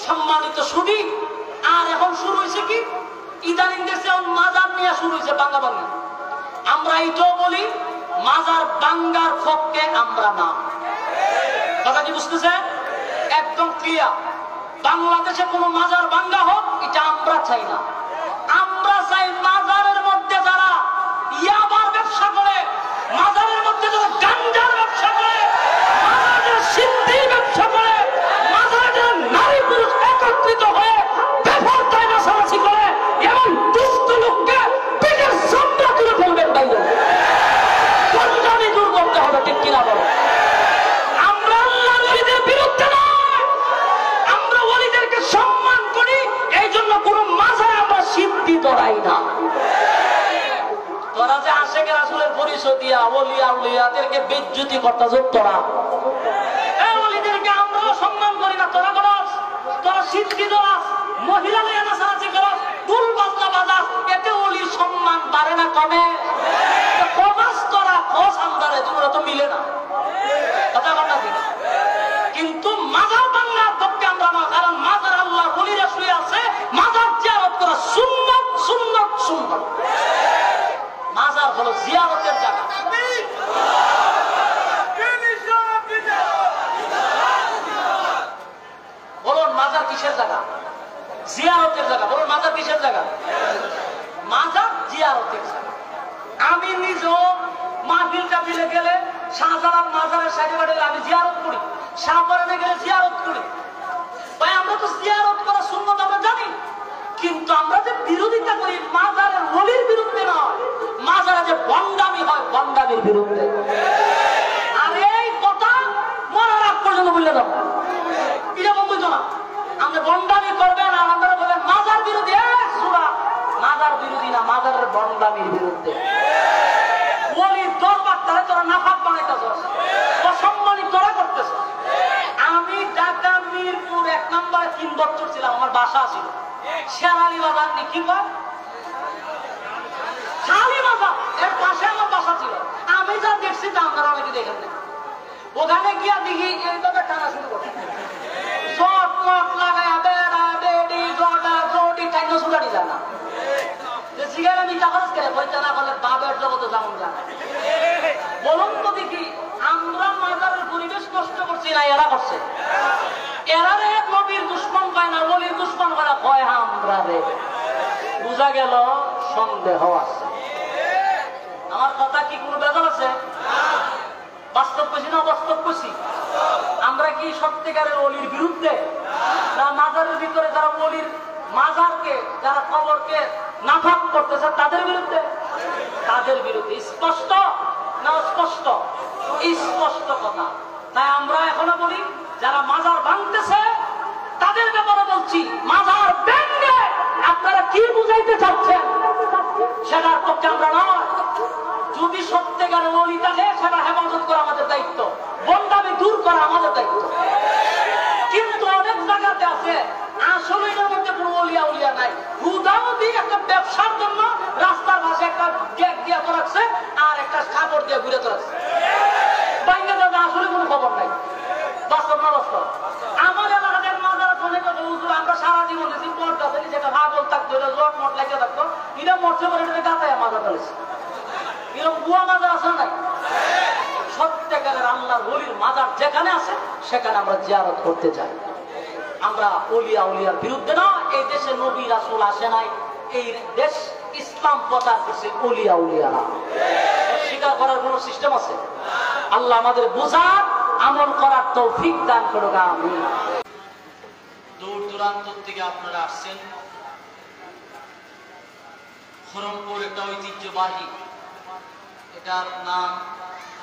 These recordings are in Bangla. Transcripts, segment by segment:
সম্মানিত সুদী, আর এখন শুরু হয়েছে কি ইদানিং দেশে মাজার নিয়ে শুরু হয়েছে বাঙ্গাবাঙ্গি। আমরা এইটাও বলি মাজার বাঙ্গার পক্ষে আমরা না। কথা কি বুঝতেছেন? একদম ক্লিয়ার। বাংলাদেশে কোনো মাজার বাঙ্গা হোক এটা আমরা চাই না। আমরা চাই মাজারের মধ্যে যারা ইয়াবার ব্যবসা করে, মাজারের মধ্যে যারা গাঞ্জার ব্যবসা করে, মাজারের সিদ্ধির ব্যবসা করে, মাজারের নারী পুরুষ একত্রিত হয়ে বেপরদায় নাচানাচি করে এমন দুষ্ট লোককে পেটের চামড়া তুলে ফেলবেন বাইরে। পঞ্জাবি দূর করতে হবে, ঠিক কিনা বলো? আমরা আল্লাহর ওলিদের বিরুদ্ধে নয়, আমরা ওলিদেরকে সম্মান করি, এই জন্য কোন মাজারে আমরা সিদ্ধি ধরাই না। তোরা যে আশেকে রাসূলের পরিচয় দিয়া ওলিয়া উলিয়াদেরকে বেজ্জতি করতে যোগ, তোরা এই ওলিদেরকে আমরাও সম্মান করি না। তোরা বলস তোরা সিদ্ধি ধরাস, মহিলা নিয়ে নাচানাচি করস, দুল বাজনা বাজাস, এতে ওলির সম্মান বাড়ে না কমে? কমাস তোরা খোঁজ আমদারে, তোমরা তো মিলে না। কথা কথা দিল। কিন্তু মাজার বাংলার পক্ষে আমরা না, কারণ মাজার আল্লাহর ওলিরা শুয়ে আছে, মাজার জিয়ারত করা সুন্নাত সুন্নাত সুন্নাত। মাজার হলো জিয়ারতের জায়গা। বলুন মাজার কিসের জায়গা? জিয়ারতের জায়গা। বলুন মাজার কিসের জায়গা? মাজার জিয়ারতের জায়গা। আমি নিজেও মাহফিল টাফিলে গেলে শাহজালাল মাজারের সাইডে বাড়ি আমি জিয়ারত করি, শাহবাগানে গেলে জিয়ারত করি। ভাই আমরা তো জিয়ারত করা সুন্নাত আমরা জানি, কিন্তু আমরা যে বিরোধিতা করি মাজারের ওলির বিরুদ্ধে নয়, মাজারে যে বন্ডামি হয় বন্ডামির বিরুদ্ধে। আর এই কথা মরার আগ পর্যন্ত বললে দাও, এটা বলতো না। আপনি বন্ডামি করবেন আর আপনারা বলবেন মাজার বিরোধী। মাজার বিরোধী না, মাজারের বন্ডামির বিরুদ্ধে। ওলির দরবার তাহলে তোরা নাফাক বানাইতেছ, অসম্মানিত তোরা করতেছ। আমি ঢাকা মিরপুর 1 নম্বরে 3 বছর ছিলাম, আমার বাসা ছিল শেরালি বাজার নি কি কয় শালি বাজার, এর পাশে আমার বাসা ছিল। আমি যা দেখছি তা আপনারা অনেকে দেখেন না। ওখানে গিয়া দেখি এইভাবে টানা শুরু করে শট মট লাগায় বেড়া বেড়ি জটা জটি টাইনা শুকাটি যায় না। যে সিগারেট আমি টাকাস করে বইতে না বলে বাবের জগতে যেমন জানে। বলুন তো দেখি আমরা মাজারের পরিবেশ নষ্ট করছি না এরা করছে? এরা রে নবীর দুশ্মন পায় না, ওলির দুশ্মন করা ভয় আমরা রে। বুঝা গেল সন্দেহ আছে। আমার কথা কি কোনো বেজাল আছে? বাস্তব কইছি না অবাস্তব কইছি? আমরা কি সত্যিকারের ওলির বিরুদ্ধে না মাজারের ভিতরে যারা ওলির মাজারকে যারা কবরকে নাফাক করতেছে তাদের বিরুদ্ধে? তাদের বিরুদ্ধে। স্পষ্ট না স্পষ্ট? স্পষ্ট কথা। তাই আমরা এখনো বলি যারা মাজার ভাঙতেছে তাদের ব্যাপারে বলছি, মাজার ভেঙে আপনারা কি বুঝাইতে চাচ্ছেন সেটার পক্ষে আমরা নয়। যদি সত্যিকারের ওলি থাকে সেটা হেফাজত করা আমাদের দায়িত্ব, বন্ডামি দূর করা আমাদের দায়িত্ব। কিন্তু অনেক জায়গাতে আছে আসলে এর মধ্যে কোনো ওলিয়া উলিয়া নাই, হুদাও দিয়ে একটা ব্যবসার জন্য রাস্তার পাশে একটা গেট দিয়ে তো রাখছে আর একটা কাপড় দিয়ে ঘুরে তো রাখছে। বাইরে দাদা আসলে কোনো খবর নাই। বাস্তব না বাস্তব? আমার এলাকাতে মাজার অনেক হুজুর আমরা সারা জীবন দেখি পর্দা থেকে যেটা ভাগল থাকতো, এটা জট মট লাগিয়ে থাকতো, এটা মরছে পরে এটা গাতায় মাজার ফেলেছে। এরকম বুয়া মাজার আছে নাই? সত্যিকারের আল্লাহর ওলির মাজার যেখানে আছে সেখানে আমরা জিয়ারত করতে যাই। আমরা ওলিয়া উলিয়ার বিরুদ্ধে না। এই দেশে নবী রাসূল আসে নাই, এই দেশ ইসলাম প্রচার করছে ওলিয়া উলিয়ারা। স্বীকার করার কোন সিস্টেম আছে? আল্লাহ আমাদের বোঝার আমল করার তৌফিক দান করুক, আমিন। দূর দূরান্ত থেকে আপনারা আসছেন। খড়মপুর একটা ঐতিহ্যবাহী, এটার নাম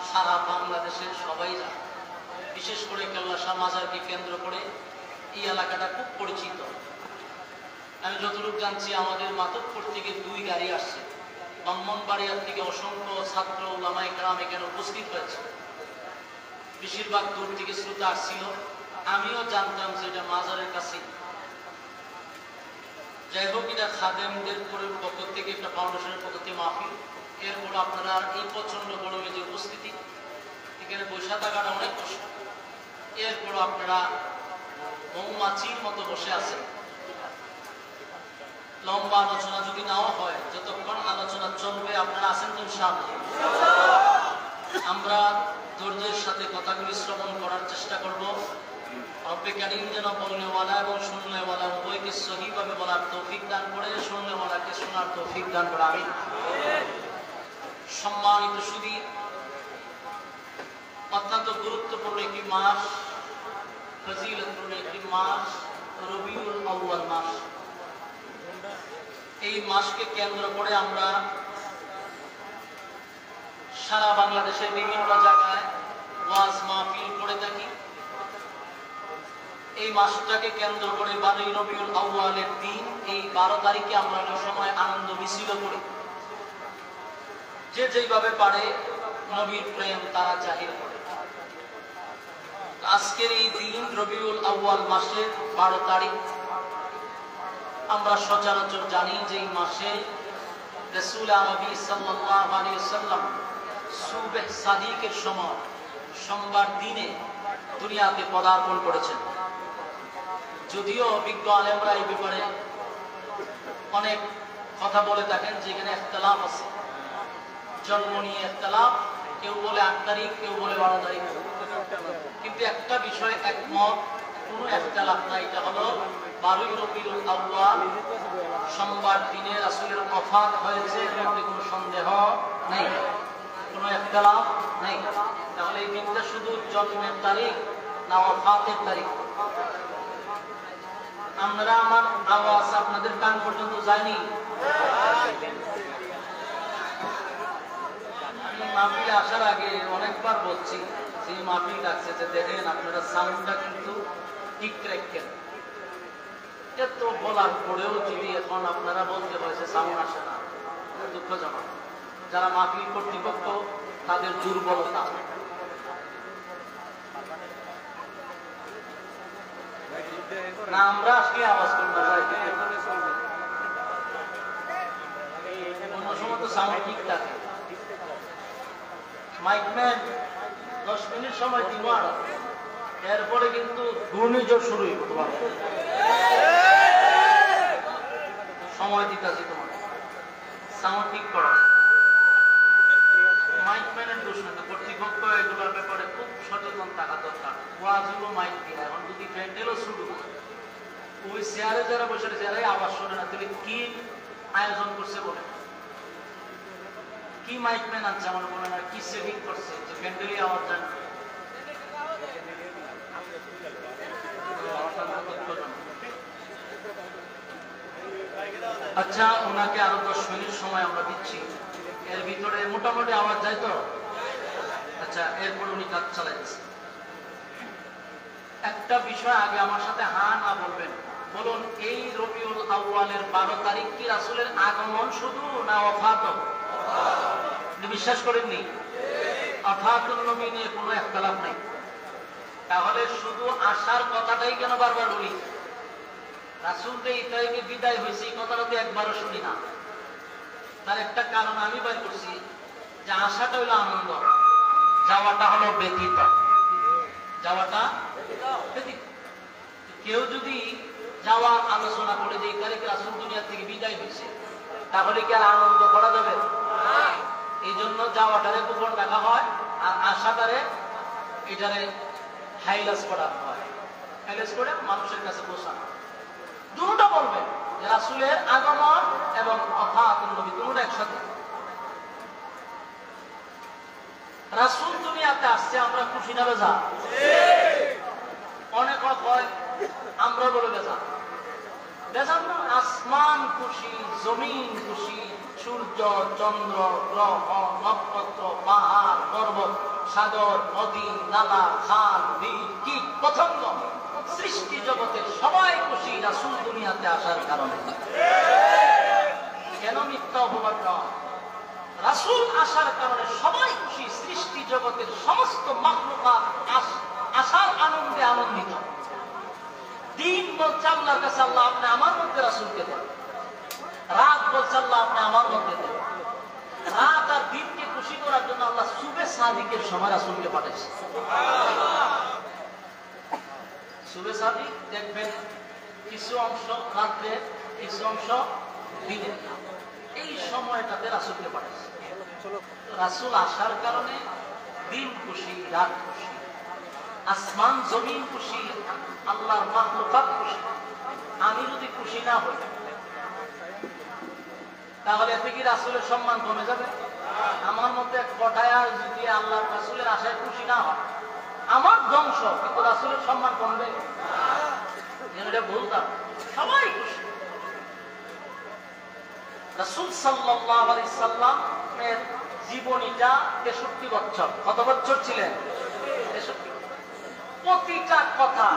সারা বাংলাদেশের সবাই জানে। বিশেষ করে কেল্লা শাহ মাজারকে কেন্দ্র করে এই এলাকাটা খুব পরিচিত। আমি যতটুকু জানছি আমাদের মাতব্বর থেকে 2 গাড়ি আসছে, ব্রাহ্মণবাড়িয়ার থেকে অসংখ্য ছাত্র ওলামা ইকরাম এখানে উপস্থিত হয়েছে। বেশিরভাগ দূর থেকে শ্রোতা আসছিল। আমিও জানতাম যে এটা মাজারের কাছে। যাই হোক, এটা খাদেমদের পক্ষ থেকে একটা ফাউন্ডেশনের পক্ষ থেকে মাহফিল। এরপর আপনারা এই প্রচন্ড গরমে যে উপস্থিতি, এখানে বৈশা থাকাটা অনেক কষ্ট। এরপর আপনারা মৌমাছির মতো বসে আছেন। লম্বা আলোচনা যদি নাও হয়, যতক্ষণ আলোচনা চলবে আপনারা আছেন তো ইনশাআল্লাহ। আমরা ধৈর্যের সাথে কথাগুলি শ্রবণ করার চেষ্টা করব। রব্বে কারীম যেন বলনেওয়ালা এবং শুননেওয়ালা উভয়কে সহিভাবে বলার তৌফিক দান করে, শুননেওয়ালাকে শোনার তৌফিক দান করে। আমিন। সম্মানিত সুধী, অত্যন্ত গুরুত্বপূর্ণ একটি মাস, ফজিলতপূর্ণ একটি মাস রবিউল আউয়াল মাস। এই মাসকে কেন্দ্র করে আমরা সারা বাংলাদেশের বিভিন্ন জায়গায় ওয়াজ মাহফিল করে থাকি। এই মাসটাকে কেন্দ্র করে 12 রবিউল আউয়ালের দিন, এই 12 তারিখে আমরা অনেক সময় আনন্দ মিছিল করি। যে যেভাবে পারে নবীর প্রেম তারা জাহির করে। আজকের এই দিন রবিউল আউয়াল মাসের 12 তারিখ। আমরা সচরাচর জানি যে এই মাসে রাসূল আরবি সাল্লাল্লাহু আলাইহি ওয়াসাল্লাম সুবহ সাদিকের সময় সোমবার দিনে দুনিয়াতে পদার্পণ করেছেন। যদিও বিজ্ঞ আলেমরা এই ব্যাপারে অনেক কথা বলে থাকেন, যেখানে ইখতিলাফ আছে, জন্ম নিয়ে ইখতিলাফ, কেউ বলে 8 তারিখ, কেউ বলে 12 তারিখ, কিন্তু একটা বিষয় একমত, কোনো ইখতিলাফ নাই। এটা হলো 12 রবিউল আউয়াল সোমবার দিনে রাসূলের ওফাত হয়েছে, এর মধ্যে কোনো সন্দেহ নেই, কোনো ইখতিলাফ নেই। তাহলে এই দিনটা শুধু জন্মের তারিখ না ওফাতের তারিখ? আপনারা, আমার আওয়াজ আপনাদের কান পর্যন্ত যায়নি? আমি মাহফিলে আসার আগে অনেকবার বলছি, যে মাহফিল ডাকছে যে দেখেন আপনারা সাউন্ডটা কিন্তু ঠিক রাখেন। এত বলার পরেও যদি এখন আপনারা বলতে হয়েছে সাউন্ড আসে না, দুঃখজনক। যারা মাহফিল কর্তৃপক্ষ তাদের দুর্বলতা। না আমরা আসলে আওয়াজ করবো, অন্য সময় তো সাউন্ড ঠিক থাকে। মাইকম্যান 10 মিনিট সময় দিব, আর এরপরে কিন্তু ঘূর্ণিঝড় শুরু হইব। তোমার সময় দিতেছি, তোমার সাউন্ড ঠিক করা। মাইকম্যানের দোষ না, কর্তৃপক্ষ এগুলোর ব্যাপারে খুব সচেতন থাকা দরকার। ওয়াজগুলো মাইক দিয়ে, এখন যদি প্যান্ডেলও শুরু ওই চেয়ারে যারা বসে চেয়ারে আওয়াজ শোনে না, তাহলে কি আয়োজন করছে বলে? কি মাইকম্যান আনছে আমার বলে না, কি সেভিং করছে যে প্যান্ডেলই আওয়াজ যায় না? আচ্ছা, ওনাকে আরো 10 মিনিট সময় আমরা দিচ্ছি। এর ভিতরে মোটামুটি আওয়াজ যায় তো? আচ্ছা, এরপর উনি কাজ চালাইছে। একটা বিষয় আগে আমার সাথে হ্যাঁ না বলবেন। বলুন, এই রবিউল আউয়ালের 12 তারিখ কি রাসূলের আগমন শুধু, না ওফাত? বিশ্বাস করেননি? ওফাতুন নবী নিয়ে কোনো ইখতিলাফ নাই। তাহলে শুধু আসার কথাটাই কেন বারবার বলি? রাসূল যে এই তারিখে বিদায় হয়েছে, এই কথাটা তো একবারও শুনি না। তার একটা কারণ আমি বের করছি, যে আসাটা হলো আনন্দ, যাওয়াটা হলো ব্যতীত। যাওয়াটা ব্যতীত। কেউ যদি যাওয়ার আলোচনা করে যে এই তারিখে রাসূল দুনিয়া থেকে বিদায় হয়েছে, তাহলে কি আর আনন্দ করা যাবে? এই জন্য যাওয়াটারে গোপন রাখা হয়, আর আশাটারে এটারে হাইলাস করা হয়। হাইলাস করে মানুষের কাছে পৌঁছানো। দুটোটা বলবেন যে রাসূলের আগমন এবং ওফাতুন নবী দুটোটা একসাথে। রাসূল দুনিয়াতে আসছে, আমরা খুশি না বেজা? অনেক হয় আমরা বলে বেজা। বেজান না? আসমান খুশি, জমিন খুশি, সূর্য, চন্দ্র, গ্রহ, নক্ষত্র, পাহাড়, পর্বত, সাগর, নদী, নালা, খাল, বিল, কীট, পতঙ্গ, সৃষ্টি জগতের সবাই খুশি রাসূল দুনিয়াতে আসার কারণে। কেন মিথ্যা অপবাদ নয়? রাসূল আসার কারণে সবাই খুশি, সৃষ্টি জগতের সমস্ত মাখলুকাত আসার আনন্দে আনন্দিত। দিন বলছে আল্লাহর কাছে, আল্লাহ আপনি আমার মধ্যে রাসূলকে দেন। রাত বলছে আল্লাহ আপনি আমার মধ্যে দেন। রাত আর দিনকে খুশি করার জন্য আল্লাহ সুবে সাদিকের সময় রাসূলকে পাঠাইছে। সুবে সাদিক দেখবেন কিছু অংশ রাত্রে, কিছু অংশ দিনে। এই সময়টাতে রাসূলকে পাঠাচ্ছে। রাসূল আসার কারণে দিন খুশি, রাত খুশি, আসমান জমিন খুশি, আল্লাহর মাখলুকাত খুশি। আমি যদি খুশি না হই তাহলে এতে কি রাসূলের সম্মান কমে যাবে? আমার মধ্যে কটায়া যদি আল্লাহর রাসূলের আশায় খুশি না হয়, আমার ধ্বংস, কিন্তু রাসূলের সম্মান কমবে? এটা বলতাম সবাই খুশি। রাসূল সাল্লাল্লাহু আলাইহি সাল্লামের জীবনীটা 63 বছর। কত বছর ছিলেন? 63। প্রতিটা কথা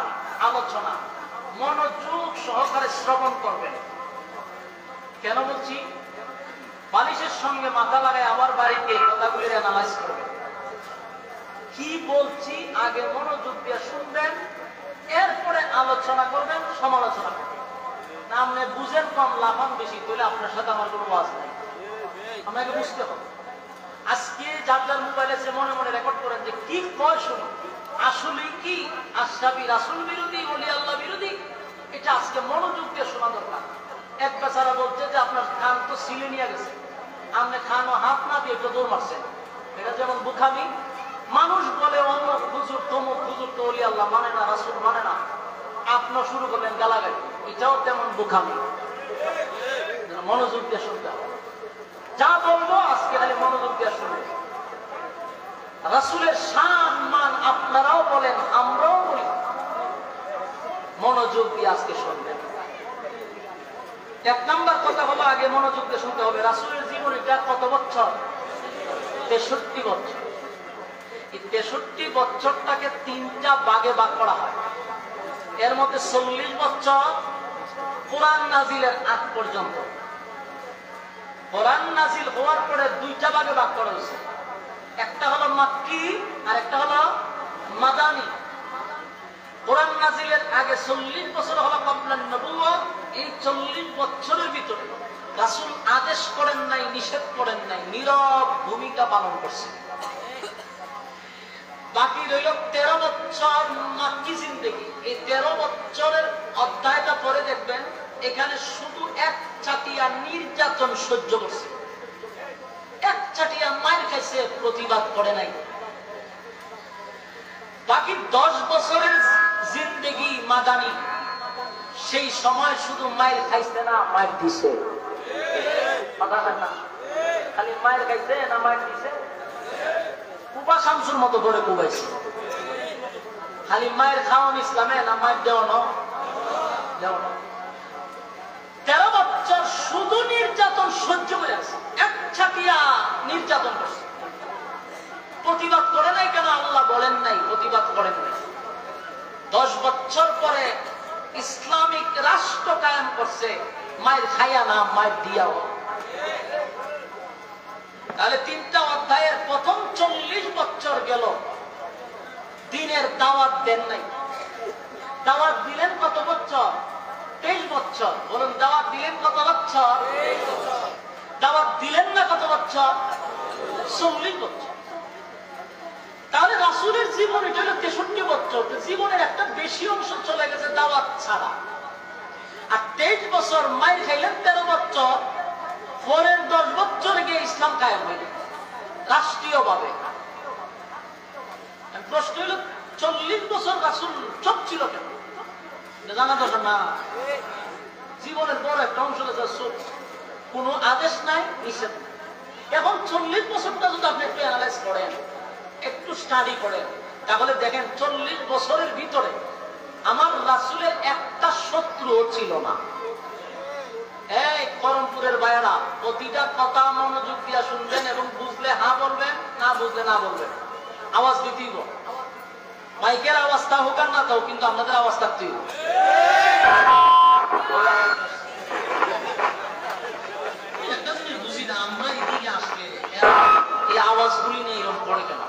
আলোচনা মনোযোগ সহকারে শ্রবণ করবেন। কেন বলছি? বালিশের সঙ্গে মাথা লাগায় আমার বাড়িতে কথাগুলি অ্যানালাইজ করবেন। কি বলছি আগে মনোযোগ দিয়ে শুনবেন, এরপরে আলোচনা করবেন, সমালোচনা করবেন। না আপনি বুঝেন কম, লাফান বেশি, তাহলে আপনার সাথে আমার কোনো ওয়াজ নাই। আপনাকে বুঝতে হবে। আজকে যার যার মোবাইল আছে মনে মনে রেকর্ড করেন যে কি কয় শুনুন। আসলে কি আশরাফি রাসূল বিরোধী, ওলি আল্লাহ বিরোধী? এটা আজকে মনোযোগ দিয়ে শোনা দরকার। এক বেচারা বলছে যে আপনার খান তো সিলে নিয়ে গেছে, আপনি খান ও হাত না দিয়ে একটু দৌড় মারছেন। এটা যেমন বুখামি। মানুষ বলে অমুক হুজুর তমুক হুজুর তো ওলি আল্লাহ মানে না, রাসূল মানে না, আপনিও শুরু করলেন গালাগালি। এটাও তেমন বুখামি। মনোযোগ দিয়ে শুনতে হবে। যা বলবো আজকে খালি মনোযোগ দিয়ে শুনবেন। রাসূলের শান মান আপনারাও বলেন, আমরাও বলি। মনোযোগ দিয়ে আজকে শুনবেন। এক নাম্বার কথা হলো আগে মনোযোগ দিয়ে শুনতে হবে। রাসূলের জীবনীটা কত বছর? 63 বছর। এই 63 বছরটাকে 3টা ভাগে ভাগ করা হয়। এর মধ্যে 40 বছর কোরআন নাজিলের আগ পর্যন্ত। কোরআন নাজিল হওয়ার পরে 2টা ভাগে ভাগ করা হয়েছে। একটা হলো মাক্কি আর একটা হলো মাদানী। কোরআন নাজিলের আগে 40 বছর হলো কবলান নবুয়্বত। এই 40 বছরের ভিতরে রাসূল আদেশ করেন নাই, নিষেধ করেন নাই, নীরব ভূমিকা পালন করছে। বাকি রইল 13 বছর মাক্কি জিন্দেগি। এই 13 বছরের অধ্যায়টা পরে দেখবেন এখানে শুধু এক চাটিয়া নির্যাতন সহ্য করছে, এক চাটিয়া মার খাইছে, প্রতিবাদ করে নাই। বাকি 10 বছরের জিন্দেগি মাদানী। সেই সময় শুধু মায়ের খাইছে না, মায়ের দিছে। খালি মায়ের খাইছে না মায়ের দিছে? কুবা শামসুর মতো করে কুবাইছে। খালি মায়ের খাওয়ান ইসলামে না মায়ের দেওয়ানো? 13 বছর শুধু নির্যাতন সহ্য করে আছে, এক ছাটিয়া নির্যাতন করছে। প্রতিবাদ করে নাই কেন? আল্লাহ বলেন নাই প্রতিবাদ করেন নাই। 10 বছর পরে ইসলামিক রাষ্ট্র কায়েম করছে, মায়ের খাইয়া না, মায়ের দিয়াও। তাহলে 3টা অধ্যায়ের প্রথম 40 বছর গেল, দিনের দাওয়াত দেন নাই। দাওয়াত দিলেন কত বছর? 23 বছর। বলুন দাওয়াত দিলেন কত বছর? দাওয়াত দিলেন না কত বছর? 40 বছর। তাহলে রাসূলের জীবন এটা হলো 63 বছর। জীবনের একটা বেশি অংশ চলে গেছে দাওয়াত ছাড়া। আর 23 বছর মাইর খাইলেন, 13 বছর। পরের 10 বছর গিয়ে ইসলাম কায়েম হইল রাষ্ট্রীয়ভাবে। প্রশ্ন হইল 40 বছর রাসূল চুপ ছিল কেন? জানা দরকার না। জীবনের বড় একটা অংশ চুপ, কোনো আদেশ নাই, নিষেধ নাই। এখন 40 বছরটা যদি আপনি একটু অ্যানালাইজ করেন, একটু স্টাডি করেন, তাহলে দেখেন 40 বছরের ভিতরে আমার রাসূলের একটা শত্রুও ছিল না। এই করমপুরের ভাইয়েরা, প্রতিটা কথা মনোযোগ দিয়ে শুনবেন এবং বুঝলে হ্যাঁ বলবেন, না বুঝলে না বলবেন। আওয়াজ দিতেই বল। মাইকের আওয়াজটা হোক আর না তাও, কিন্তু আপনাদের আওয়াজ থাকতেই হবে। একটা জিনিস বুঝি না, আমরা এদিকে আসলে এই আওয়াজগুলি নিয়ে এরকম পড়ে কেন?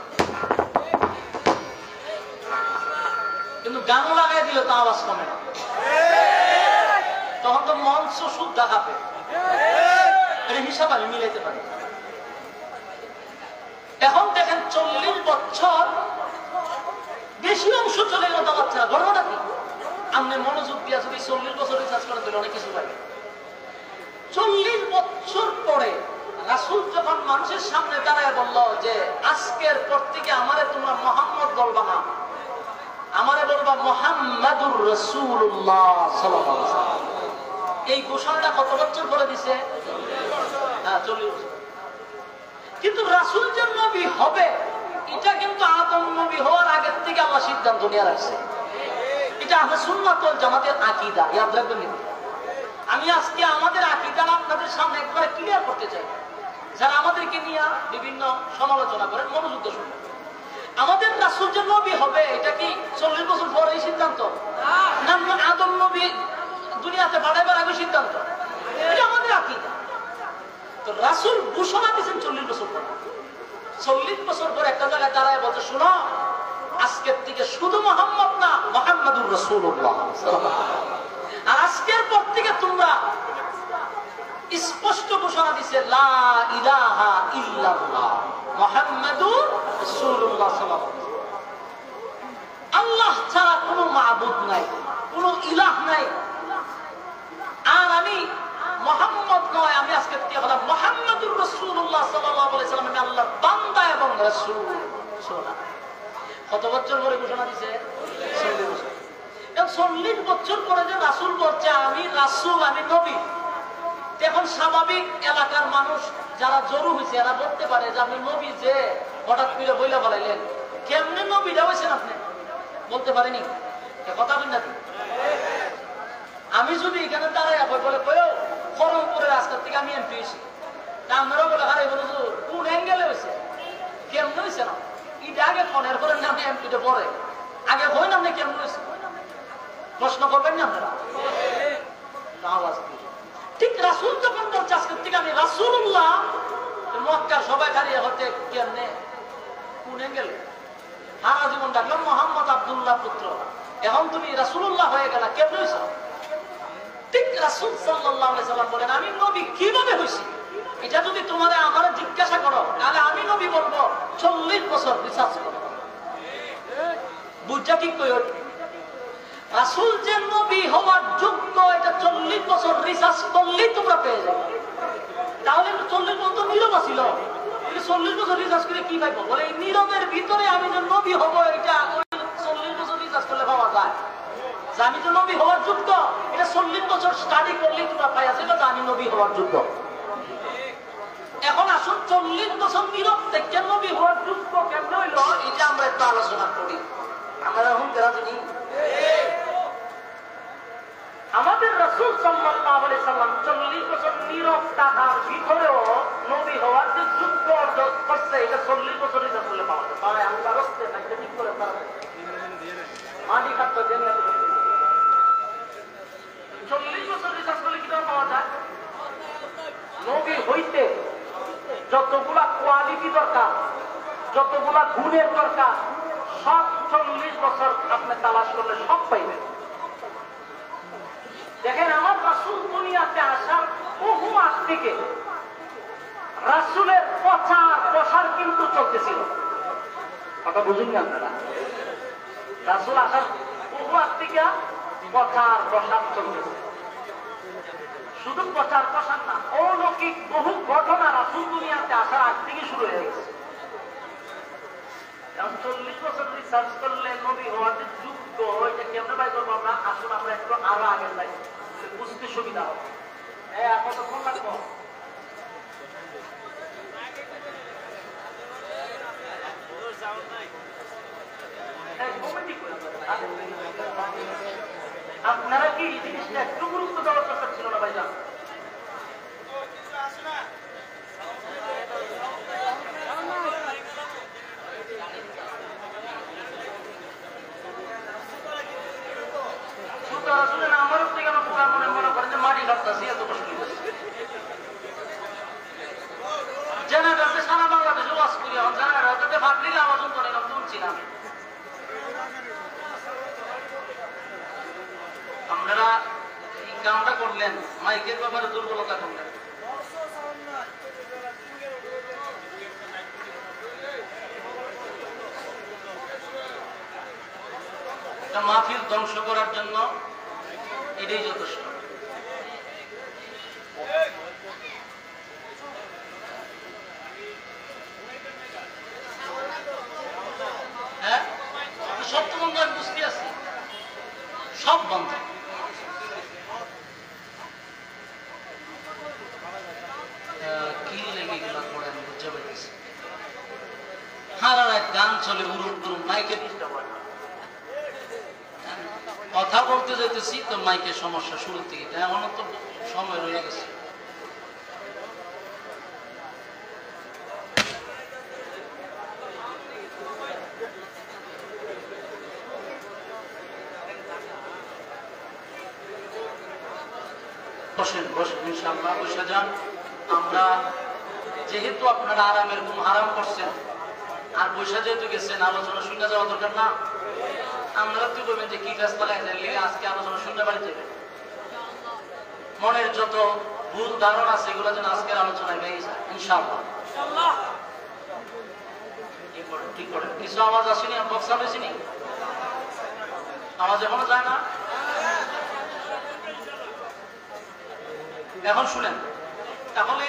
কিন্তু গান লাগাই দিলে তো আওয়াজ কমে না। তখন তো মঞ্চ শুদ্ধ কাঁপে। এটা হিসাব আমি মিলাইতে পারি। এখন দেখেন 40 বছর বেশি অংশ চলে গেল দাওয়াত ছাড়া। ঘটনাটা কি? আপনি মনোযোগ দিয়া যদি 40 বছর রিসার্চ করেন তাহলে অনেক কিছু পাবেন। 40 বছর পরে রাসূল যখন মানুষের সামনে দাঁড়ায় বলল যে আজকের পর থেকে আমারে তোমরা মুহাম্মদ বলবা না, আমারে বলবা মুহাম্মাদুর রাসূলুল্লাহ সাল্লাল্লাহু আলাইহি ওয়াসাল্লাম। এই ঘোষণাটা কত বছর পরে দিছে? 40 বছর। কিন্তু রাসূল যে নবী হবে এটা কিন্তু আদম নবী হওয়ার আগের থেকে আল্লাহ সিদ্ধান্ত নিয়ে রাখছে। এটা আহলে সুন্নাত ওয়াল জামাতের আকীদা, ইয়াদ রাখবেন। আমি আজকে আমাদের আকীদা আপনাদের সামনে একবার ক্লিয়ার করতে চাই। যারা আমাদেরকে নিয়ে বিভিন্ন সমালোচনা করেন মনোযোগ দিয়ে শুনুন। আমাদের রাসূল যে নবী হবে এটা কি 40 বছর পরে এই সিদ্ধান্ত, না আদম নবী দুনিয়াতে পাঠাইবার আগে সিদ্ধান্ত? এটা আমাদের আকীদা। তো রাসূল ঘোষণা দিয়েছেন 40 বছর পর। 40 বছর পর একটা জায়গায় দাঁড়ায় বলতে, শুনো আজকের থেকে শুধু মুহাম্মদ না মুহাম্মাদুর রাসূলুল্লাহ। আর আজকের পর থেকে তোমরা স্পষ্ট ঘোষণা দিছে লা ইলাহা ইল্লাল্লাহ মুহাম্মাদুর রাসূলুল্লাহ সাল্লাল্লাহু আলাইহি ওয়াসাল্লাম। আল্লাহ ছাড়া কোনো মাবুদ নাই, কোনো ইলাহ নাই। আর আমি মুহাম্মদ নয়, আমি আজকে থেকে বললাম মুহাম্মাদুর রাসূলুল্লাহ সাল্লাল্লাহু আলাইহি ওয়াসাল্লাম, আমি আল্লাহর বান্দা এবং রাসূল। কত বছর পরে ঘোষণা দিছে? 40 বছর। 40 বছর পরে যে রাসূল বলছে আমি রাসূল, আমি নবী, এখন স্বাভাবিক এলাকার মানুষ যারা জরু হয়েছে এরা বলতে পারে যে আপনি নবী যে হঠাৎ করে বইলা বলাইলেন, কেমনে নবীটা হয়েছেন আপনি? বলতে পারেনি কথা বলেন না। আমি যদি এখানে দাঁড়াই বলে খরমপুরের রাস্তার থেকে আমি এমপি হয়েছি, আপনারাও বলে হারে বলে কোন অ্যাঙ্গেলে হয়েছে, কেমন হয়েছে না এটা আগে ফোনের করেন না, আপনি এমপিতে পরে আগে হই না আপনি কেমন হয়েছে প্রশ্ন করবেন না আপনারা। ঠিক রাসূল যখন বলছে আজকের থেকে আমি রাসূলুল্লাহ, মক্কার সবাই দাঁড়িয়ে হতে কেমনে কোন অ্যাঙ্গেলে? সারা জীবন ডাকলাম মোহাম্মদ আব্দুল্লাহ পুত্র, এখন তুমি রাসূলুল্লাহ হয়ে গেলা, কেমন হয়েছ? ঠিক রাসূল সাল্লাল্লাহু আলাইহি ওয়াসাল্লাম বলেন আমি নবী কিভাবে হইছি এটা যদি তোমারে আমারে জিজ্ঞাসা করো তাহলে আমি নবী বলবো 40 বছর রিসার্চ করো। বুঝা কি কই? রাসূল যে নবী হওয়ার যোগ্য এটা 40 বছর রিসার্চ করলেই তোমরা পেয়ে যাবে। তাহলে 40 বছর নীরব ছিল, 40 বছর রিসার্চ করে কি পাইবো? বলে এই নীরবের ভিতরে আমি যে নবী হব এটা 40 বছর রিসার্চ করলে পাওয়া যায়। আমি তো নবী হওয়ার যোগ্য এটা 40 বছর স্টাডি করলেই তোমরা পাই আছে যে আমি নবী হওয়ার যোগ্য। এখন আসুন 40 বছর নীরব থেকে নবী হওয়ার যোগ্য কেমন হইল এটা আমরা একটু আলোচনা করি। আমরা এখন যারা জানি আমাদের রাসূল সাল্লাল্লাহু আলাইহি সাল্লাম 40 বছর নীরব থাকার ভিতরেও নবী হওয়ার যে যোগ্য অর্জন করছে এটা 40 বছর রিসার্চ করলে পাওয়া যায়। পারে আল্লাহ রাস্তে নাকি ঠিক করে পারে মাটি খাদ্য দেন 40 বছর রিসার্চ করলে কি পাওয়া যায়? নবী হইতে যতগুলা কোয়ালিটি দরকার, যতগুলা গুণের দরকার সব 40 বছর আপনি তালাশ করলে সব পাইবেন। দেখেন আমার রাসূল দুনিয়াতে আসার বহু আগ থেকে রাসূলের প্রচার প্রসার কিন্তু চলতেছিল। কথা বুঝুন না আপনারা? রাসূল আসার বহু আগ থেকে প্রচার প্রসার চলতেছে। শুধু প্রচার প্রসার না, অলৌকিক বহু ঘটনা রাসূল দুনিয়াতে আসার আগ থেকে শুরু হয়ে গেছে। 40 বছর রিসার্চ করলে নবী হওয়ার যে যোগ্য এটা কেমনে বাই করবো আমরা? আসুন আমরা একটু আরো আগে যাই, বুঝতে সুবিধা হবে। হ্যাঁ কতক্ষণ লাগবো? আপনারা কি এই জিনিসটা একটু গুরুত্ব দেওয়ার দরকার ছিল না ভাইজান? আমারও থেকে আমার মনে করেন যে মাটি খাচ্ছি এত কষ্ট জেনারেটরতে সারা বাংলাদেশে ওয়াজ করি, এখন জেনারেটরতে ভাবলিলে আওয়াজ করে না তুলছিলাম। আপনারা এই কামটা করলেন, মাইকের ব্যাপারে দুর্বলতা করলেন। মাহফিল ধ্বংস করার জন্য এটাই যথেষ্ট। হ্যাঁ, সব তো বন্ধ, আমি বুঝতে আছি, সব বন্ধ। কি লেগে গেল পরে আমি বুঝতে পারতেছি। সারা রাত গান চলে, উরুম টুরুম, মাইকে ডিস্টার্ব হয়। কথা বলতে যাইতেছি তো মাইকের সমস্যা শুরু থেকে, এমনও তো সময় রয়ে গেছে। বসেন বসেন, ইনশাআল্লাহ বসে যান। আমরা যেহেতু আপনারা আরামের ঘুম হারাম করছেন, আর বসে যেহেতু গেছেন, আলোচনা শুনে যাওয়া দরকার না। আমরা তো বলবেন যে কি কাজ লাগাই দিলে আজকে আলোচনা শুনতে পারি যাবেন। মনের যত ভুল ধারণা আছে এগুলো যেন আজকের আলোচনায় ভেঙে যায় ইনশাআল্লাহ। ঠিক করে কিছু আওয়াজ আসেনি, বক্স আসেনি, আওয়াজ এখনো যায় না। এখন শুনেন, তাহলে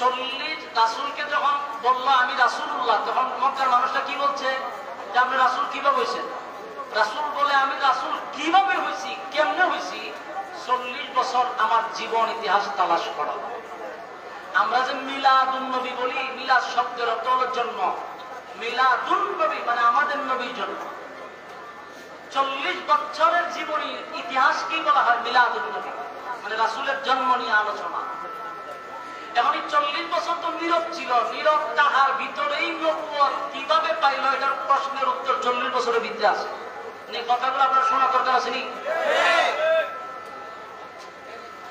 40 রাসূলকে যখন বললো আমি রাসূলুল্লাহ, তখন মক্কার মানুষটা কি বলছে যে আপনি রাসূল কিভাবে হয়েছেন? রাসূল বলে আমি রাসূল কিভাবে হয়েছি, কেমনে হয়েছি? 40 বছর আমার জীবন ইতিহাস তালাশ করা। আমরা যে মিলাদুন নবী বলি, মিলাদ শব্দের অর্থ হলো জন্ম, মিলাদুন নবী মানে আমাদের নবীর জন্ম। 40 বছরের জীবনী ইতিহাস কি বলা হয়? মিলাদুন নবী মানে রাসূলের জন্ম নিয়ে আলোচনা। এখন এই 40 বছর তো নীরব ছিল, নীরব তাহার ভিতরেই নবুয়ত কিভাবে পাইল, এটার প্রশ্নের উত্তর 40 বছরের ভিতরে আছে। এই কথাগুলো আপনার শোনা দরকার আছে নি?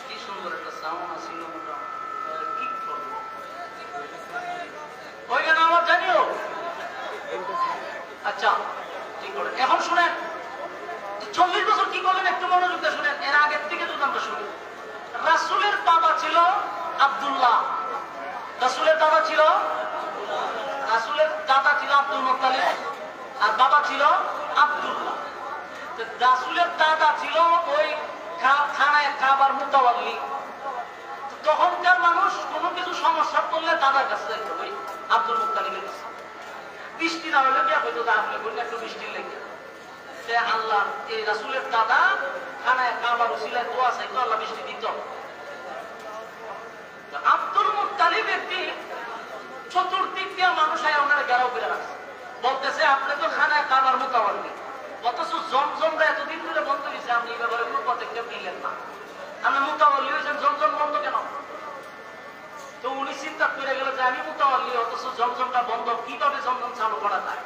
কি সুন্দর একটা সাউন্ড আছিল, কি করবো ওইখানে আমার জানিও। আচ্ছা ঠিক করে এখন শুনেন 40 বছর কি করলেন একটু মনোযোগ দিয়ে শুনেন। এর আগের থেকে যদি আমরা শুনি, রাসূলের বাবা ছিল আব্দুল্লাহ, রাসূলের দাদা ছিল আব্দুল মুত্তালিব, আর বাবা ছিল আব্দুল্লাহ। রাসূলের দাদা ছিল ওই খানায় কাবার মুতাওয়াল্লি। তখনকার মানুষ কোনো কিছু সমস্যা করলে দাদার কাছে যাইত, ওই আব্দুল মুত্তালিবের কাছে। বৃষ্টি না হলে বিয়া হইতো, আপনি বললেন একটু বৃষ্টির লেগে আল্লাহ এই রাসূলের দাদা খানায় কাবার উসিলায় দোয়া চাইতো, আল্লাহ বৃষ্টি দিত। আব্দুল মুত্তালিব একটি চতুর্দিক দিয়ে মানুষ আয় ওনারা গেরাও করে রাখছে, বলতেছে আপনি তো খানায় কাবার মুতাওয়াল্লি, অথচ জমজমরা এতদিন ধরে বন্ধ হয়েছে, আপনি এই ব্যাপারে কোনো পদক্ষেপ নিলেন না। আপনি মুতাওয়াল্লি হয়েছেন, জমজম বন্ধ কেন? তো উনি চিন্তা করে গেল যে আমি মুতাওয়াল্লি, অথচ জমজমটা বন্ধ, কিভাবে জমজম চালু করা যায়?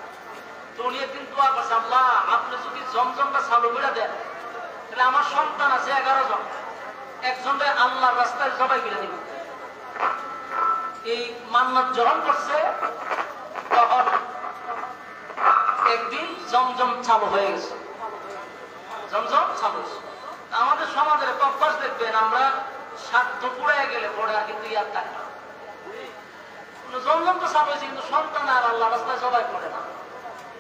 তো উনি একদিন দোয়া করছে, আল্লাহ আপনি যদি জমজমটা চালু করে দেন তাহলে আমার সন্তান আছে 11 জন, একজনকে আল্লাহর রাস্তায় জবাই করে দিব। এই মান্নাত যখন করছে তখন একদিন জমজম চালু হয়ে গেছে, জমজম চালু হয়েছে। আমাদের সমাজের অভ্যাস দেখবেন, আমরা স্বার্থ পুড়ে গেলে পরে আর কিন্তু ইয়ার থাকে না। জমজম তো চালু হয়েছে, কিন্তু সন্তান আর আল্লাহ রাস্তায় জবাই করে না।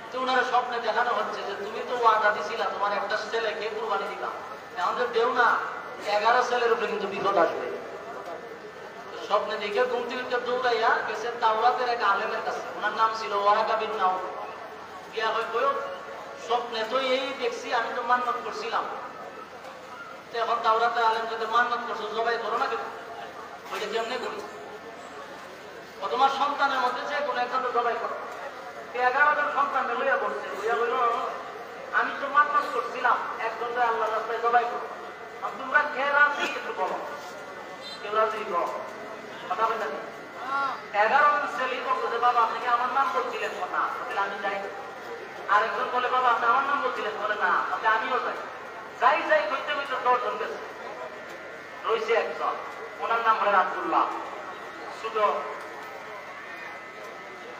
তো ওনারা স্বপ্নে দেখানো হচ্ছে যে তুমি তো ওয়াদা দিছিলা তোমার একটা ছেলেকে কুরবানি দিবা, এখন তো দেও না, 11 ছেলের উপরে কিন্তু বিপদ আসবে। স্বপ্নে দেখে ঘুম থেকে দৌড়াইয়া গেছে তাওরাতের এক আলেমের কাছে, ওনার নাম ছিল ওয়ারাকা বিন নাওফল। গিয়া হয় বই স্বপ্নে তো এই দেখছি, আমি তো মান্নত করছিলাম, তো এখন তাওরাতের আলেম যদি মান্নত করছো জবাই করো না কেন, ওইটা কেমনে করি? তোমার সন্তানের মধ্যে যে কোনো একজন জবাই করো। 11 জন সন্তান লইয়া বলছে, লইয়া বলল আমি তো মান্নত করছিলাম একজন আল্লাহ রাস্তায় জবাই করো, তোমরা খেয়ে রাজি একটু বলো, কেউ রাজি বলো, কথা বলতে 11 জন ছেলে বলতেছে বাবা আপনি কি আমার নাম বলছিলেন? না, তাহলে আমি যাই। আরেকজন বলে বাবা আপনি আমার নাম বলছিলেন? বলে না, তাহলে আমিও যাই। যাই করতে করতে 10 জন গেছে, রয়েছে একজন, ওনার নাম হলেন আব্দুল্লাহ। শুধু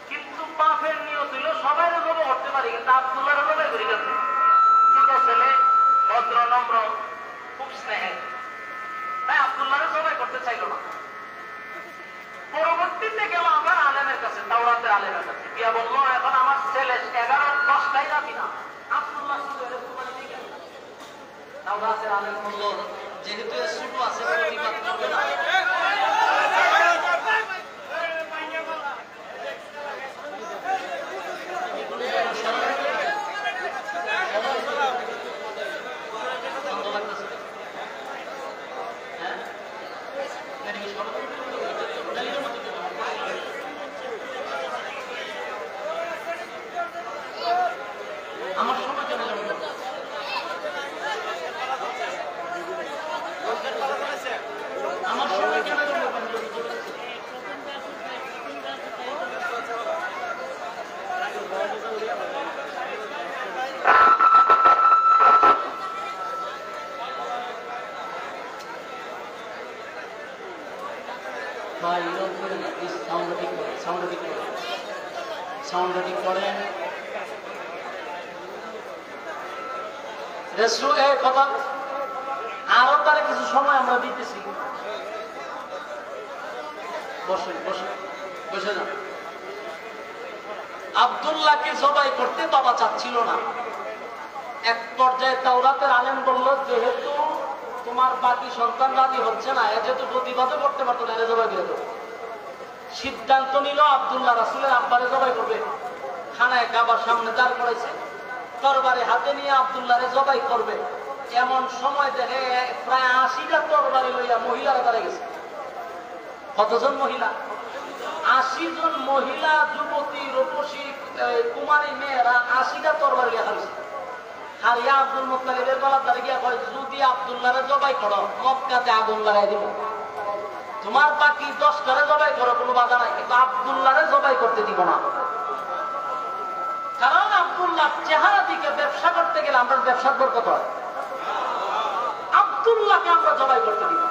কিন্তু পাপের নিয়ত হইল সবাই জব করতে পারি, কিন্তু আব্দুল্লাহ জবাই করে গেছে। ছোট ছেলে, ভদ্র নম্র, খুব স্নেহের, তাই আব্দুল্লাহ জবাই করতে চাইল না। পরবর্তীতে গেল আমার আলেমের কাছে, তাওরাতের আলেমের কাছে, গিয়া বললো এখন আমার ছেলে 11-10টাই রাজি না, আব্দুল্লাহ শুধু তাওরাতের আলেম বলল যেহেতু ছোট আছে প্রতিবাদ করবে না। আমার সময় চলে যাবে। আমার সময় কেন সাউন্ড ঠিক করেন। কথা আরো তারা কিছু সময় আমরা দিতেছি। বসে বসে বসে যান। আব্দুল্লাহকে জবাই করতে বাবা চাচ্ছিল না। এক পর্যায়ে তাওরাতের আলেম বলল যেহেতু তোমার বাকি সন্তান রাজি হচ্ছে না, যেহেতু প্রতিবাদও করতে পারতো না, জবাই দিয়ে দেবো। সিদ্ধান্ত নিল আব্দুল্লাহ রাসূলের আব্বারে জবাই করবে। খানায় কাবার সামনে দাঁড় করেছে, তরবারি হাতে নিয়ে আব্দুল্লাহরে জবাই করবে। এমন সময় দেখে প্রায় 80টা তরবারি লইয়া মহিলারা দাঁড়িয়ে গেছে। কতজন মহিলা? 80 জন মহিলা, যুবতী, রূপসী, কুমারী মেয়েরা 80টা তরবারি লিয়া হারিয়েছে। হারিয়া আব্দুল মুত্তালিবের গলার দ্বারে গিয়া কয়, যদি আব্দুল্লাহরে জবাই করো মক্কাতে আগুন লাগাই দিব। তোমার বাকি 10টারে জবাই করো, কোনো বাধা নাই, কিন্তু আব্দুল্লাহরে জবাই করতে দিব না। কারণ আব্দুল্লাহ চেহারা দিকে ব্যবসা করতে গেলে আমরা ব্যবসার বরকত হয়। আব্দুল্লাহকে আমরা জবাই করতে দিব।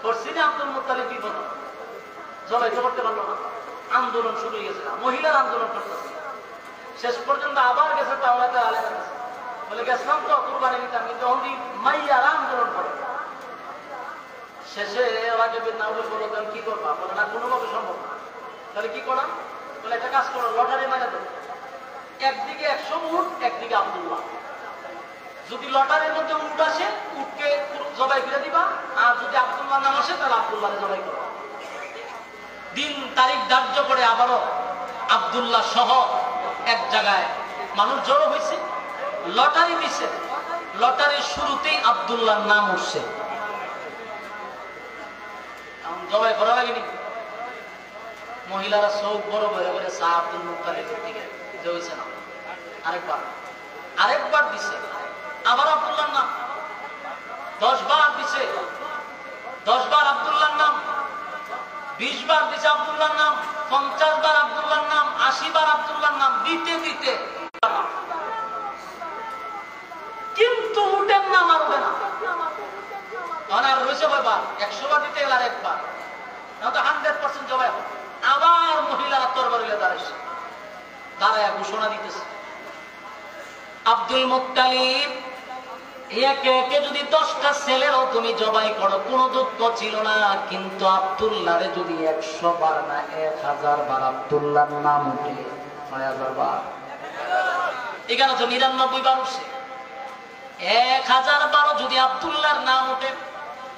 করছি না আব্দুল মুত্তালিব বিপদ, জবাই তো করতে পারলো না। আন্দোলন শুরু হয়ে গেছে, মহিলার আন্দোলন করতেছে। শেষ পর্যন্ত আবার গেছে তাওরাতের আলেমের কাছে, বলে গেছিলাম তো কুরবানি নিতাম, কিন্তু অন্যি মাইয়ারা আন্দোলন করে। শেষে ওরাকে না বলে কি করবা, বলে না কোনোভাবে সম্ভব না। তাহলে কি করা? বলে একটা কাজ করো, লটারি মাইনা দেবো। একদিকে 100 উট, একদিকে আব্দুল্লাহ। যদি লটারির মধ্যে উট আসে, উটকে জবাই করে দিবা, আর যদি আব্দুল্লাহ নাম আসে তাহলে আব্দুল্লাহ জবাই করো। দিন তারিখ ধার্য করে আবারও আব্দুল্লাহ সহ এক জায়গায় মানুষ জড়ো হয়েছে, লটারি দিছে। লটারির শুরুতেই আব্দুল্লাহর নাম উঠছে। জবাই করা লাগেনি। মহিলারা চোখ বড় বড় করে চা আব্দুল মুত্তালিবের দিকে যে হয়েছে না। আরেকবার দিছে, আবার আব্দুল্লাহর নাম 10 বার দিছে। 10 বার আব্দুল্লাহর নাম, 20 বার দিছে আব্দুল্লাহর নাম, 50 বার আব্দুল্লাহর নাম, 80 বার আব্দুল্লাহর নাম দিতে দিতে কিন্তু উটের নাম আর হবে না। আর রয়েছে বাবা 100 বার দিতে গেলে আর একবার, না তো 100% জবাই হবে। আবার মহিলারা তরবারি দাঁড়াইছে, দাঁড়ায় ঘোষণা দিতেছে, আব্দুল মুত্তালিব একে একে যদি 10টা ছেলেরও তুমি জবাই করো কোনো দুঃখ ছিল না, কিন্তু আব্দুল্লাহরে যদি 100 বার না 1000 বার আব্দুল্লাহর নাম উঠে 9000 বার, এখানে তো 99 বার উঠছে, 1000 বারও যদি আব্দুল্লাহর নাম উঠে,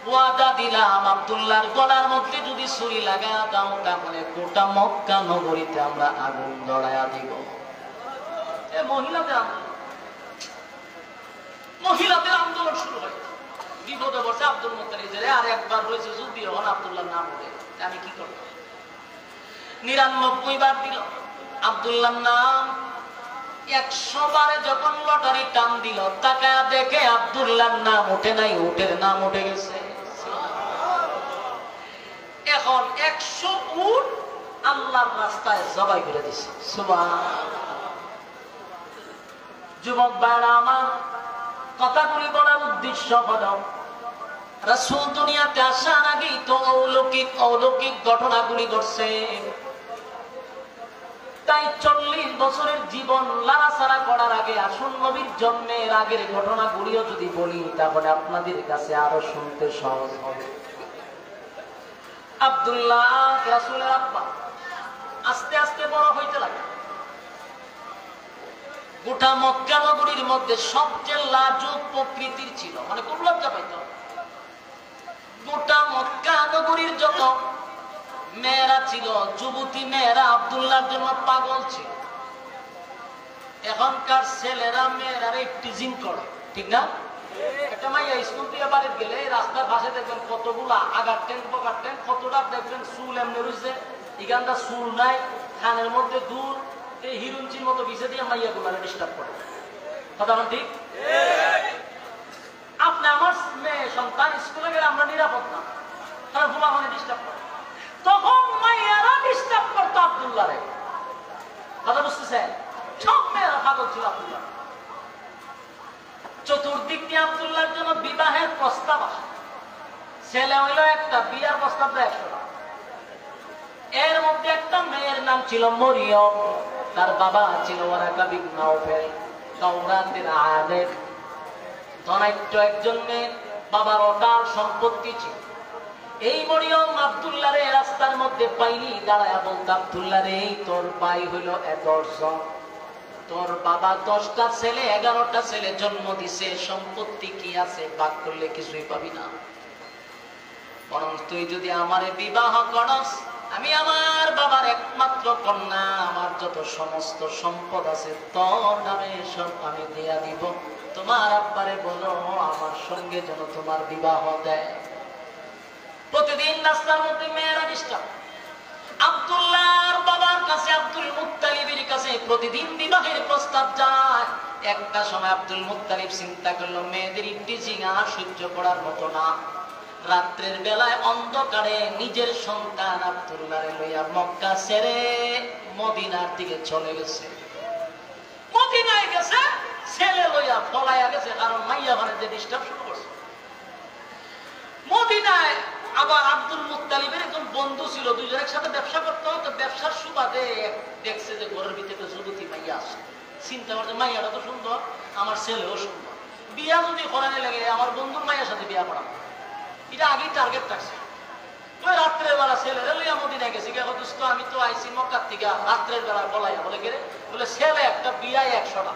ওয়াদা দিলাম আব্দুল্লাহর গলার মধ্যে যদি ছুরি লাগা দাও তাহলে গোটা মক্কা নগরীতে আমরা আগুন ধরায়া দিব। মহিলাদের আন্দোলন শুরু হয়। বিপদে বসে আব্দুল মুত্তালিব, আর একবার রয়েছে যদি হন আব্দুল্লাহর নাম উঠে, আমি কি করব? 99 বার দিল আব্দুল্লাহর নাম। 100 বারে যখন লটারি টান দিল, তাকায়া দেখে আব্দুল্লাহর নাম উঠে নাই, উটের নাম উঠে গেছে। এখন 100 উট আল্লাহর রাস্তায় জবাই করে দিছে। সুবহানাল্লাহ। যুবক ভাইরা আমার, কথাগুলি বলার উদ্দেশ্য হলো রাসূল দুনিয়াতে আসার আগেই তো অলৌকিক ঘটনাগুলি ঘটছে। তাই 40 বছরের জীবন লাড়াছাড়া করার আগে আসুন নবীর জন্মের আগের ঘটনাগুলিও যদি বলি তাহলে আপনাদের কাছে আরো শুনতে সহজ হবে। আব্দুল্লাহ রাসূলের আব্বা আস্তে আস্তে বড় হইতে লাগে। গোটা মক্কা নগরীর মধ্যে সবচেয়ে লাজুক প্রকৃতির ছিল, মানে খুব লজ্জা পাইত। গোটা মক্কা নগরীর যত মেয়েরা ছিল, যুবতী মেয়েরা আব্দুল্লাহর জন্য পাগল ছিল। এখনকার ছেলেরা মেয়েরা টিজিং করে, ঠিক না? একটা মাইয়া স্কুল থেকে বাড়ি গেলে রাস্তার পাশে দেখবেন কতগুলা আগারটেন পকারটেন, কতটা দেখবেন চুল এমনি রয়েছে, এখানটা চুল নাই, খানের মধ্যে দূর, এই হিরুঞ্চির মতো বিছে দিয়ে মাইয়া গুলা ডিস্টার্ব করে। কথা বল ঠিক? আপনি আমার মেয়ে সন্তান স্কুলে গেলে আমরা নিরাপদ না, তারা ভুলা মানে ডিস্টার্ব করে। তখন মাইয়ারা ডিস্টার্ব করতো আব্দুল্লাহরে। কথা বুঝতেছেন? সব মেয়েরা পাগল ছিল আব্দুল্লাহ। চতুর্দিক দিয়ে আব্দুল্লাহর জন্য বিবাহের প্রস্তাব আসে। ছেলে হইল একটা, বিয়ার প্রস্তাব দেয় 100টা। এর মধ্যে একটা মেয়ের নাম ছিল মরিয়ম, তার বাবা ছিল ওয়ারাকা বিন নাওফেল, তাওরাতের আলেম, ধনাঢ্য একজন মেয়ে, বাবার অটাল সম্পত্তি ছিল। এই মরিয়ম আব্দুল্লাহ রে রাস্তার মধ্যে পাইনি দাঁড়ায় বলতো, আব্দুল্লাহ রে তোর ভাই হইল 11 জন, তোর বাবা 10টা ছেলে 11টা ছেলে জন্ম দিছে, সম্পত্তি কি আছে, ভাগ করলে কিছুই পাবি না। বরং তুই যদি আমারে বিবাহ করস, আমি আমার বাবার একমাত্র কন্যা, আমার যত সমস্ত সম্পদ আছে তোর নামে সব আমি দিয়া দিব। তোমার আব্বারে বলো আমার সঙ্গে যেন তোমার বিবাহ দেয়। প্রতিদিন রাস্তার মধ্যে মেয়েরা ডিস্টার্ব। আব্দুল্লাহর বাবার কাছে, আব্দুল মুত্তালিবের কাছে প্রতিদিন বিবাহের প্রস্তাব যায়। একটা সময় আব্দুল মুত্তালিব চিন্তা করলো মেয়েদের টিচিং আর সহ্য করার মতো না। রাত্রের বেলায় অন্ধকারে নিজের সন্তান আব্দুল্লাহরে লইয়া মক্কা ছেড়ে মদিনার দিকে চলে গেছে। মদিনায় গেছে, ছেলে লইয়া পলাইয়া গেছে, কারণ মাইয়া মানে যে ডিস্টার্ব শুরু করছে। মদিনায় আবার আব্দুল মুত্তালিবের একজন বন্ধু ছিল, দুইজন একসাথে ব্যবসা করতো। তো ব্যবসার সুবাদে দেখছে যে ঘরের ভিতরে যুবতী মাইয়া আছে। চিন্তা করছে মাইয়াটা তো সুন্দর, আমার ছেলেও সুন্দর, বিয়া যদি করানো লাগে আমার বন্ধুর মাইয়ার সাথে বিয়া করা। এটা আগেই টার্গেট রাখছে। ওই রাত্রের বেলা ছেলেরা লইয়া মদিনায় গেছি, দোস্ত আমি তো আইসি মক্কার থেকে, রাত্রের বেলা বলাইয়া বলে গেলে বলে ছেলে একটা বিয়ায় 100টা,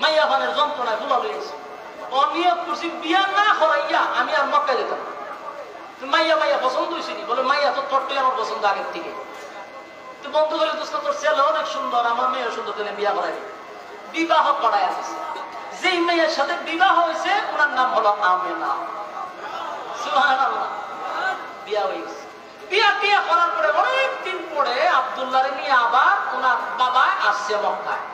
মাইয়া ফানের যন্ত্রণায় ফুলা লইয়াছে। অনিয়োগ করছি বিয়া না করাইয়া আমি আর মক্কা যেতাম। মাইয়া মাইয়া পছন্দ হয়েছে নি? বলে মাইয়া তো তোরটাই আমার পছন্দ আগের থেকে। তো বন্ধু বলে দোস্ত তোর ছেলে অনেক সুন্দর, আমার মেয়েও সুন্দর, তাহলে বিয়া করাই। বিবাহ করাই আসছে। যেই মেয়ের সাথে বিবাহ হয়েছে ওনার নাম হলো আমেনা। সুবহানাল্লাহ। বিয়া হয়ে গেছে। বিয়া টিয়া করার পরে অনেকদিন পরে আব্দুল্লাহরে নিয়ে আবার ওনার বাবা আসছে মক্কায়।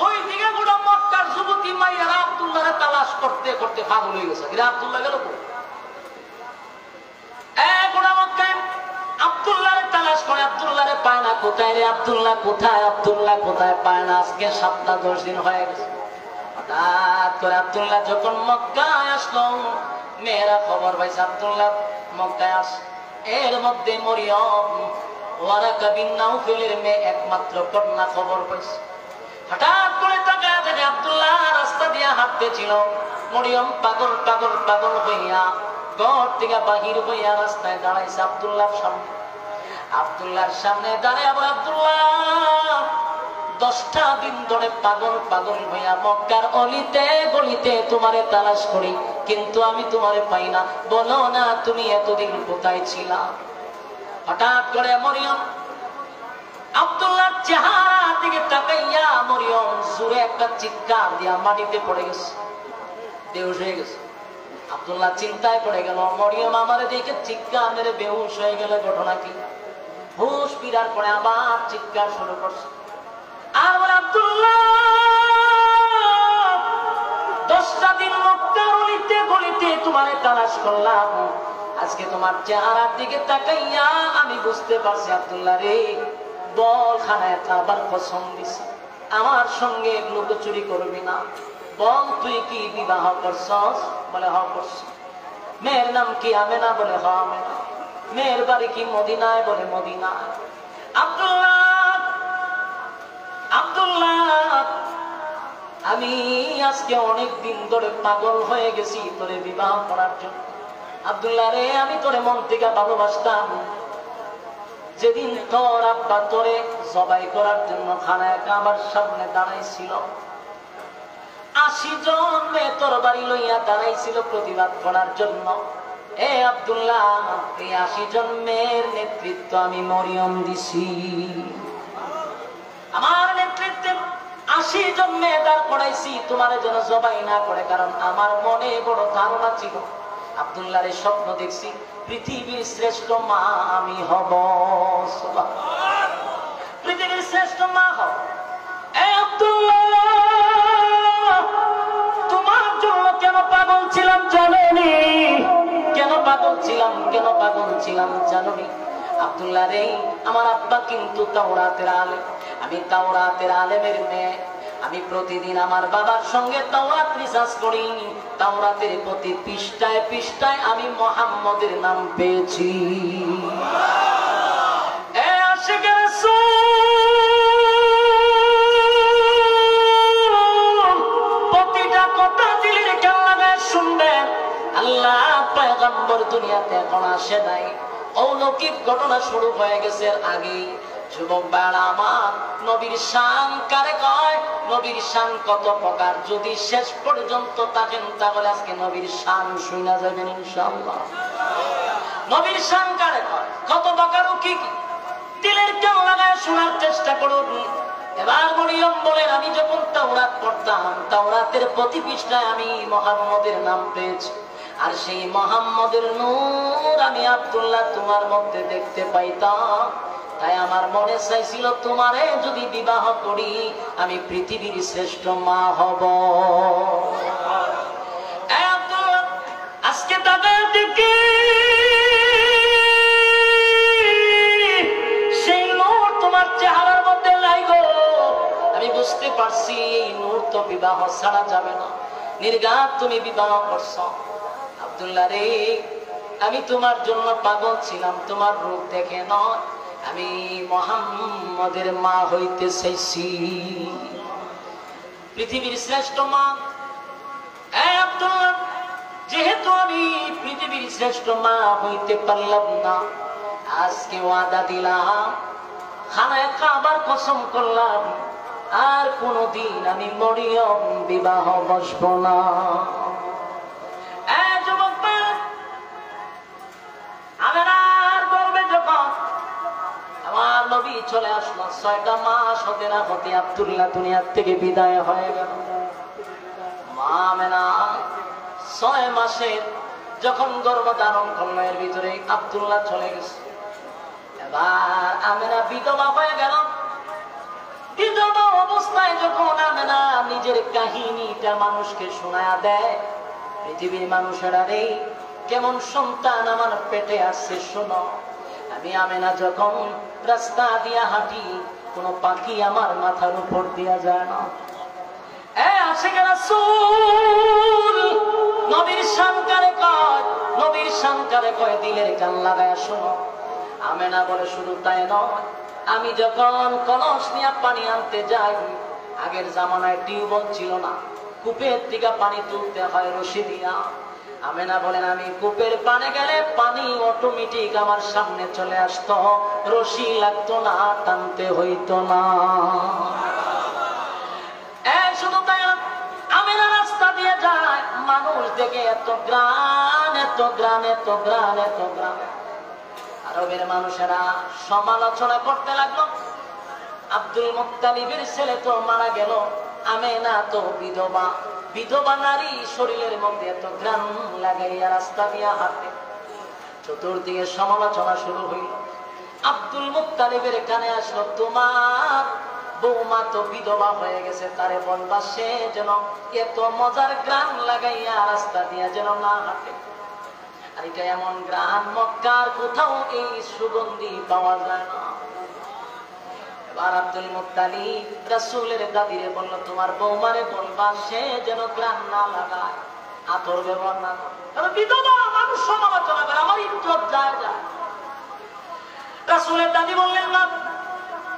ওই দিকে গোটা মক্কার যুবতী মাইয়ারা আব্দুল্লাহরে তালাশ করতে করতে পাগল হয়ে গেছে। এটা আব্দুল্লাহ গেল কো? আব্দুল্লাহরে তালাশ করে, আব্দুল্লাহরে পায় না। কোথায় রে আব্দুল্লাহ, কোথায় আব্দুল্লাহ, কোথায়? পায় না। আজকে 7-10 দিন হয়ে গেছে। হঠাৎ করে আব্দুল্লাহ যখন মক্কায় আসলো, মেয়েরা খবর পাইছে আব্দুল্লাহ মক্কায় আস। এর মধ্যে মরিয়ম ওয়ারাকা বিন নাওফেলের মেয়ে একমাত্র কন্যা খবর পাইছে। হঠাৎ করে তাকায় দেখে আব্দুল্লাহ রাস্তা দিয়ে হাঁটতেছিল। মরিয়ম পাগল পাগল পাগল হইয়া ঘর থেকে বাহির হইয়া রাস্তায় দাঁড়াইছে আব্দুল্লাহর সামনে। আব্দুল্লাহর সামনে দাঁড়ায় আবার আব্দুল্লাহ 10টা দিন ধরে পাগল পাগল হইয়া মক্কার অলিতে গলিতে তোমারে তালাশ করি, কিন্তু আমি তোমারে পাই না। বলো না তুমি এতদিন কোথায় ছিলা? হঠাৎ করে মরিয়ম আব্দুল্লাহর চেহারা দিকে তাকাইয়া মরিয়ম জোরে একটা চিৎকার দিয়া মাটিতে পড়ে গেছে, বেহুশ হয়ে গেছে। আব্দুল্লাহ চিন্তায় পড়ে গেল, মরিয়ম আমারে দেখে চিৎকার মেরে বেহুশ হয়ে গেল, ঘটনা কি? হুশ ফিরার পরে আবার চিৎকার শুরু করছে। আর বলে আব্দুল্লাহ 10টা দিন মক্কার অলিতে গলিতে তোমারে তালাশ করলাম, আজকে তোমার চেহারার দিকে তাকাইয়া আমি বুঝতে পারছি আব্দুল্লাহ রে বল খানায় আবার কসম দিছি আমার সঙ্গে লুকোচুরি করবি না। বল তুই কি বিবাহ করছস? বলে হ করছি। মেয়ের নাম কি? আমেনা। বলে হ আমেনা। মেয়ের বাড়ি কি? মদিনায়। বলে মদিনায়। আব্দুল্লাহ আমি আজকে অনেক দিন ধরে পাগল হয়ে গেছি তোরে বিবাহ করার জন্য। আব্দুল্লাহ রে আমি তোরে মন থেকে ভালোবাসতাম। যেদিন তোর আব্বা তোরে জবাই করার জন্য খানায় কাবার সামনে দাঁড়াইছিল, 80 জন মেয়ে তরবারি লইয়া দাঁড়াইছিল প্রতিবাদ করার জন্য। এ আব্দুল্লাহ, এই 80 জন মেয়ের নেতৃত্ব আমি মরিয়ম দিছি। আমার নেতৃত্বে 80 জন মেয়ে দাঁড় করাইছি তোমার যেন জবাই না করে, কারণ আমার মনে বড় ধারণা ছিল, আব্দুল্লাহর স্বপ্ন দেখছি পৃথিবীর শ্রেষ্ঠ মা আমি হব, পৃথিবীর শ্রেষ্ঠ মা হব। এই আব্দুল্লাহ, তোমার জন্য কেন পাগল ছিলাম জানোনি? কেন পাগল ছিলাম জানোনি? আব্দুল্লাহ রে, আমার আব্বা কিন্তু তাওরাতের আলেম, আমি তাওরাতের আলেমের মেয়ে। আমি প্রতিদিন আমার বাবার সঙ্গে তাওরাত রিসার্চ করি। তাওরাতের প্রতি পৃষ্ঠায় পৃষ্ঠায় আমি মুহাম্মদের নাম পেয়েছি। এ আশিকে রাসূল, প্রতিটা কথা দিলের কান লাগায় শুনবেন। আল্লাহ পয়গম্বর দুনিয়াতে এখন আসে নাই, অলৌকিক ঘটনা শুরু হয়ে গেছে আগেই। যুবক ভাইরা আমার, নবীর শান কারে কয়? নবীর শান কত প্রকার, যদি শেষ পর্যন্ত থাকেন তাহলে আজকে নবীর শান শুনা যাবেন ইনশাআল্লাহ। নবীর শান কারে কয়, কত প্রকার ও কি কি, দিলের কান লাগায় শোনার চেষ্টা করুন। এবার মরিয়ম বলেন, আমি যখন তাওরাত পড়তাম, তাওরাতের প্রতি পৃষ্ঠায় আমি মুহাম্মদের নাম পেয়েছি, আর সেই মুহাম্মদের নূর আমি আব্দুল্লাহ তোমার মধ্যে দেখতে পাইতাম। তাই আমার মনে চাইছিল তোমারে যদি বিবাহ করি আমি পৃথিবীর শ্রেষ্ঠ মা হব। আজকে তাদের দিকে সেই নূর তোমার চেহারার মধ্যে নাই গো। আমি বুঝতে পারছি এই নূর তো বিবাহ ছাড়া যাবে না, নির্ঘাত তুমি বিবাহ করছো। আব্দুল্লাহ রে, আমি তোমার জন্য পাগল ছিলাম, তোমার রূপ দেখে নয়, আমি মুহাম্মদের মা হইতে চাইছি, পৃথিবীর শ্রেষ্ঠ মা। আব্দুল্লাহ, যেহেতু আমি পৃথিবীর শ্রেষ্ঠ মা হইতে পারলাম না, আজকে ওয়াদা দিলাম, খানায় খাবার কসম করলাম, আর কোনদিন আমি মরিয়ম বিবাহ বসব না। আমার নবী চলে আসলো, 6টা মাস হতে না হতে আব্দুল্লাহ দুনিয়ার থেকে বিদায় হয়ে গেল। মা আমেনা 6 মাসের যখন গর্ভধারণ করলো, এর ভিতরে আব্দুল্লাহ চলে গেছে। এবার আমেনা বিধবা হয়ে গেল। বিধবা অবস্থায় যখন আমেনা নিজের কাহিনীটা মানুষকে শোনায়া দেয়, পৃথিবীর মানুষেরা রে, কেমন সন্তান আমার পেটে আসছে শোনো। আমি আমেনা যখন রাস্তা দিয়া হাঁটি, কোন পাখি আমার মাথার উপর দিয়া যায় না। আশিকে রাসূল, নবীর শান কারে কয়? নবীর শান কারে কয়? দিলের কান লাগায়া শোনো। আমেনা বলে, শুধু তাই নয়, আমি যখন কলস নিয়ে পানি আনতে যাই, আগের জামানায় টিউবওয়েল ছিল না, কূপের থেকে পানি তুলতে হয় রশি দিয়া। আমেনা বলেন, আমি কূপের পানে গেলে পানি অটোমেটিক আমার সামনে চলে আসতো, রশি লাগতো না, টানতে হইতো না। শুধু তাই না, আমেনা রাস্তা দিয়ে যায়, মানুষ দেখে এত গ্রান, এত গ্রান, এত গ্রান, এত গ্রান। আরবের মানুষেরা সমালোচনা করতে লাগলো, আব্দুল মুত্তালিবের ছেলে তো মারা গেল, আমেনা তো বিধবা, বিধবা নারী শরীরের মধ্যে এত ঘ্রাণ লাগাইয়া রাস্তা দিয়া হাঁটে। চতুর্দিকে সমালোচনা শুরু হইল। আব্দুল মুত্তালিবের কানে আসলো, তোমার বৌমা তো বিধবা হয়ে গেছে, তারে বলবা সে যেন এত মজার ঘ্রাণ লাগাইয়া রাস্তা দিয়া যেন না হাঁটে। আর এটা এমন ঘ্রাণ, মক্কার কোথাও এই সুগন্ধি পাওয়া যায় না। এবার আব্দুল মুত্তালিব রাসূলের দাদিরে বলল, তোমার বৌমারে বলবা সে যেন ঘ্রাণ না লাগায়, আতর ব্যবহার না করে, কারণ বিধবা মানুষ সমালোচনা করে, আমার ইজ্জত যায়। রাসূলের দাদি বললেন, না,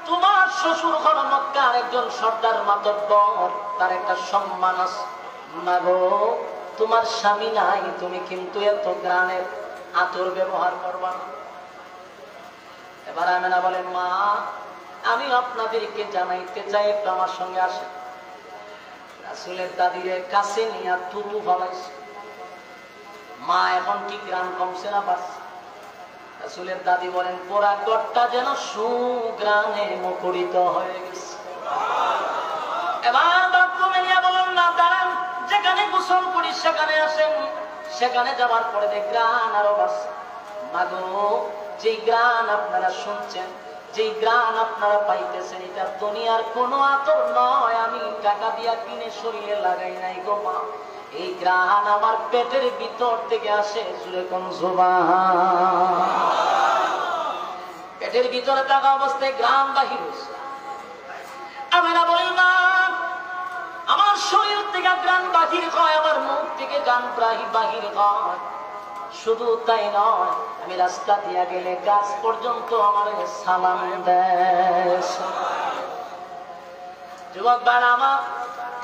তোমার শ্বশুর হল মক্কার একজন সর্দার মাতব্বর, তার একটা সম্মান আছে। না গো, তোমার স্বামী নাই, তুমি কিন্তু এত ঘ্রাণের আতর ব্যবহার করবা না। এবার আমেনা বলেন, মা, আমি আপনাদেরকে জানাইতে চাই, একটু আমার সঙ্গে আসে। রাসূলের দাদিরে কাছে নিয়ে তুরু ফলাইছে। মা এখন কি গ্রাম কমছে না বাড়ছে? রাসূলের দাদি বলেন পোড়া ঘরটা যেন সুগ্রামে মুখরিত হয়ে গেছে। এবার বাথরুমে নিয়ে বলুন না দাঁড়ান, যেখানে গোসল করি সেখানে আসেন। সেখানে যাওয়ার পরে গ্রান আরো বাড়ছে। মাগো, যে গ্রান আপনারা শুনছেন, যে গ্রান আপনারা পাইতেছেন, এটা দুনিয়ার কোনো আতর নয়, আমি টাকা দিয়া কিনে শরীরে লাগাই নাই গো মা। এই গ্রান আমার পেটের ভিতর থেকে আসে। জুড়ে কোন সুবহান। পেটের ভিতরে থাকা অবস্থায় গ্রান বাহির হয়েছে। আমরা বলি না আমার শরীর থেকে গ্রান বাহির হয়, আমার মুখ থেকে গান বাহির হয়। শুধু তাই নয়, আমি রাস্তা দিয়া গেলে গাছ পর্যন্ত আমার সালাম দেয়। যুবক ভাই আমার,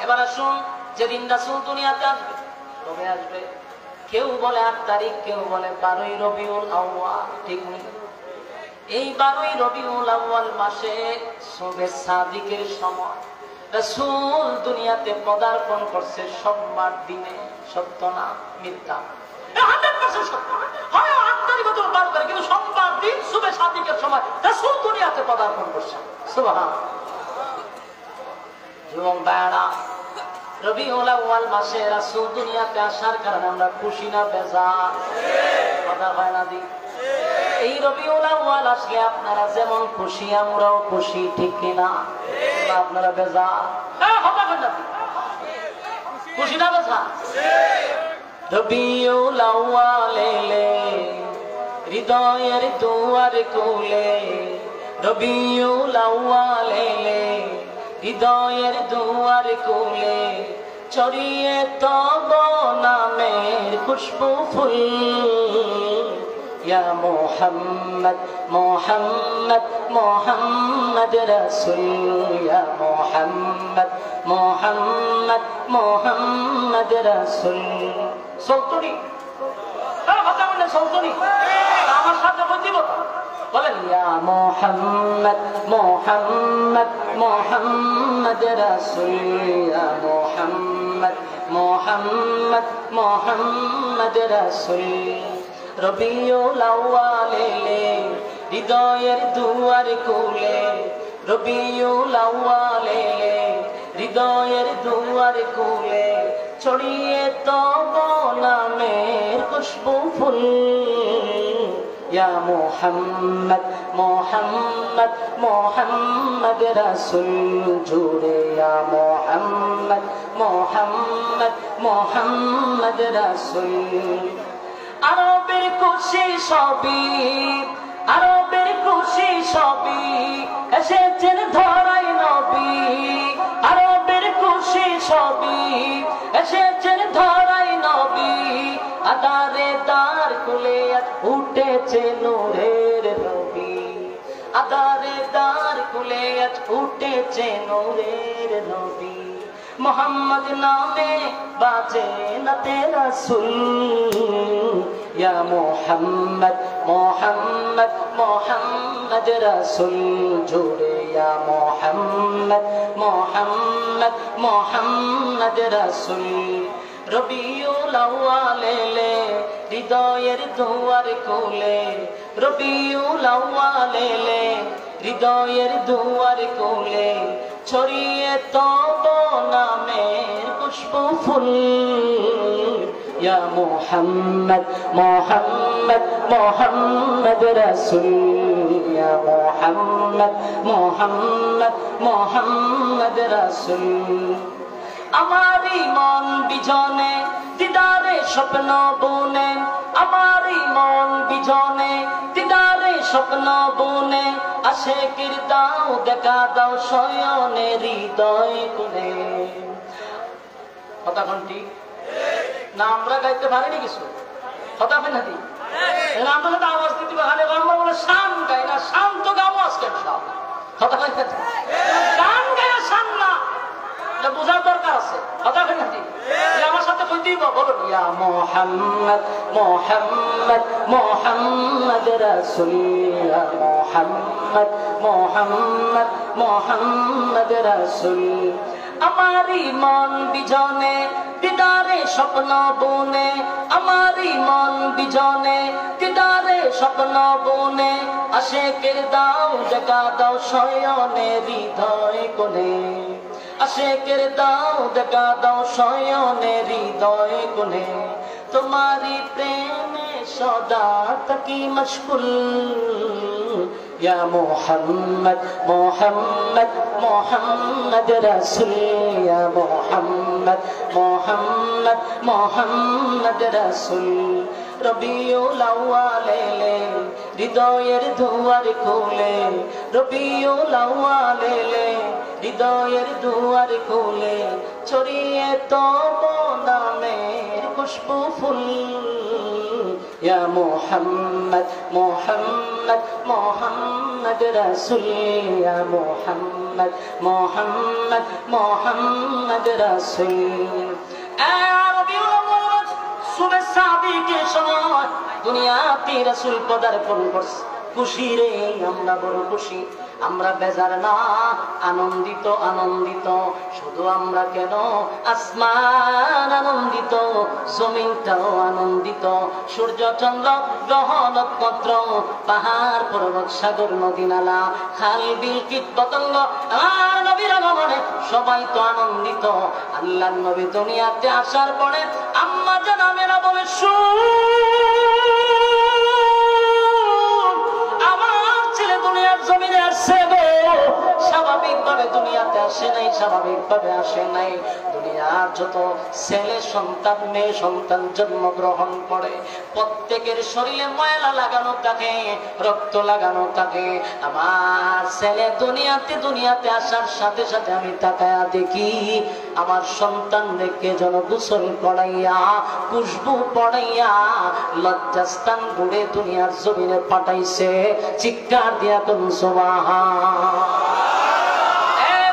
এবার আসুন, যেদিন রাসূল দুনিয়াতে আসবে, কবে আসবে? কেউ বলে 8 তারিখ, কেউ বলে 12ই রবিউল আউয়াল। ঠিক নেই? এই 12ই রবিউল আউয়াল মাসে শবে সাদিকের সময় রাসূল দুনিয়াতে পদার্পণ করছে। সোমবার দিনে। সত্য না মিথ্যা? 100% সত্য। হয় 8 তারিখ অথবা 12 তারিখ, কিন্তু সোমবার দিন শবে সাদিকের সময় রাসূল দুনিয়াতে পদার্পণ করছে। সুবহানাল্লাহ। যুবক ভাইরা, রবিউল আউয়াল মাসে রাসূল দুনিয়াতে আসার কারণে আমরা খুশি না বেজার? কথা হয় না দি? এই রবিউল আউয়াল আসলে আপনারা যেমন খুশি আমরাও খুশি, ঠিক কিনা? আপনারা বেজার? কথা হয় না? খুশি না বেজার? রবিউল আউয়াল এলে হৃদয়ের দুয়ার খুলে, রবিউল আউয়াল এলে হৃদয়ের দুয়ার খুলে, ছড়িয়ে তব নামের খুশবু ফুল। ইয়া মুহাম্মদ মুহাম্মদ মুহাম্মদ রাসূল, ইয়া মুহাম্মদ মুহাম্মদ মুহাম্মদ রাসূল। সৌতরি কথা বলেন, সৌতরি আমার সাথে বুঝিব বলেন, ইয়া মুহাম্মদ মুহাম্মদ মুহাম্মদ রাসূল, ইয়া মুহাম্মদ মুহাম্মদ মুহাম্মদ রাসূল। রবিউল আউয়াল এলে হৃদয়ের দুয়ার খুলে, রবিউল আউয়াল এলে হৃদয়ের দুয়ার খুলে, ছড়িয়ে তব নামের খুশবু ফুল। ইয়া মুহাম্মদ মুহাম্মদ মুহাম্মদ রাসূল, জুড়ে ইয়া মুহাম্মদ মুহাম্মদ মুহাম্মদ রাসূল। আরবের খুশি সবই, আরবের খুশি সবই, এসেছেন ধরাই নবী। আরবের খুশি সবই, এসেছেন ধরাই নবী। আদারে দ্বার খুলে উঠেছে নূরের নবী, আদারে দ্বার খুলে উঠেছে নূরের নবী। মোহাম্মদ নামে বাজে নাতে রাসূল, ইয়া মুহাম্মদ মুহাম্মদ মুহাম্মদ রাসূল, জুড়ে ইয়া মুহাম্মদ মুহাম্মদ মুহাম্মদ রাসূল। রবিউল আউয়াল এলে হৃদয়ের দুয়ার খুলে, রবিউল আউয়াল এলে হৃদয়ের দুয়ার খুলে, ছড়িয়ে তব নামের খুশবু ফুল। ইয়া মুহাম্মদ মুহাম্মদ মুহাম্মদ রাসূল, ইয়া মুহাম্মদ মুহাম্মদ মুহাম্মদ রাসূল। আমারই মন বিজনে দিদারে স্বপ্ন বুনে, আমারই মন বিজনে দিদারে স্বপ্ন বুনে, আশিকের দাও দেখা দাও শয়নে হৃদয় কোণে। কথা কোনটি না? আমরা গাইতে পারিনি কিছু কথা হয় নাকি? আমরা তো আওয়াজ দিতে পারি, আমরা বলে শান গাই না, শান তো গাবো আজকে সব কথা হয় নাকি? গান গায়ে শান না, বোঝার দরকার আছে কথা হয় নাকি? আমার সাথে কইতেই বলুন, ইয়া মুহাম্মদ মুহাম্মদ মুহাম্মদ রাসূল, ইয়া মুহাম্মদ মুহাম্মদ মুহাম্মদ রাসূল। আমারি মন বিজনে দিদারে স্বপ্ন বনে, আমারি মন বিজনে দিদারে স্বপ্ন বনে, আশেকের দাও দেখা দাও শয়নে হৃদয় কোণে, আশেকের দাও দেখা দাও শয়নে হৃদয় কোণে, তোমারি প্রেমে সদা থাকি মশগুল। ইয়া মুহাম্মদ মুহাম্মদ মুহাম্মদ রাসূল, ইয়া মুহাম্মদ মুহাম্মদ মুহাম্মদ রাসূল। রবিউল আউয়ালে হৃদয়ের দুয়ার খুলে, রবিউল আউয়ালে হৃদয়ের দুয়ার খুলে, ছড়িয়ে তব নামের খুশবু ফুল। ইয়া মুহাম্মদ মুহাম্মদ মুহাম্মদ রাসূল, ইয়া মুহাম্মদ মুহাম্মদ মুহাম্মদ রাসূল। সুবে সাদিকের সময় দুনিয়াতে রাসূল পদার্পণ করছে, খুশি রে আমরা বড় খুশি, আমরা বেজার না, আনন্দিত আনন্দিত। শুধু আমরা কেন, আসমান আনন্দিত, জমিনটাও আনন্দিত, সূর্য চন্দ্র গ্রহ নক্ষত্র, পাহাড় পর্বত সাগর নদী নালা খাল বিল কীট পতঙ্গ আর নবীর আগমনে সবাই তো আনন্দিত। আল্লাহর নবী দুনিয়াতে আসার পরে আম্মা জান আমেনা বলে, জমিনে আসছে গো, স্বাভাবিকভাবে দুনিয়াতে আসে নাই, স্বাভাবিকভাবে আসে নাই। দুনিয়ার যত ছেলে সন্তান মেয়ে সন্তান জন্মগ্রহণ করে প্রত্যেকের শরীরে ময়লা লাগানো থাকে, রক্ত লাগানো থাকে। আমার ছেলে দুনিয়াতে আসার সাথে সাথে আমি তাকায়া দেখি আমার সন্তান রেখে যেন গোসল করাইয়া খুশবু পড়াইয়া লজ্জাস্থান ঘুরে দুনিয়ার জমিনে পাঠাইছে। চিৎকার দিয়া কোন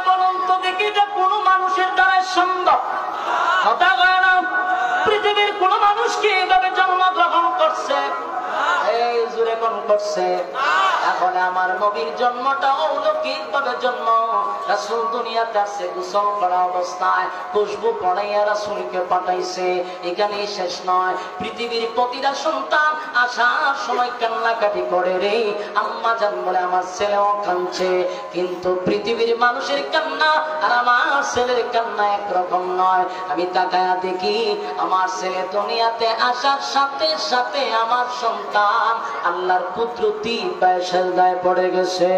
বলুন তো দেখি, এটা কোন মানুষের দ্বারা সম্ভব? পৃথিবীর কোন মানুষ কি এইভাবে জন্মগ্রহণ করছে? এই জুড়ে কোন করছে? এখন আমার নবীর জন্মটা অলৌকিক ভাবে জন্ম। রাসূল দুনিয়াতে আসছে গোসল করা অবস্থায়, খুশবু পড়াইয়া রাসূলকে পাঠাইছে। এখানেই শেষ নয়, পৃথিবীর প্রতিটা সন্তান আসার সময় কান্নাকাটি করে রে। আম্মা জান বলে আমার ছেলেও কাঁদছে, কিন্তু পৃথিবীর মানুষের কান্না আর আমার ছেলের কান্না একরকম নয়। আমি তাকায়া দেখি আমার ছেলে দুনিয়াতে আসার সাথে সাথে আমার সন্তান আল্লাহর কুদরতি সেজদায় পড়ে গেছে।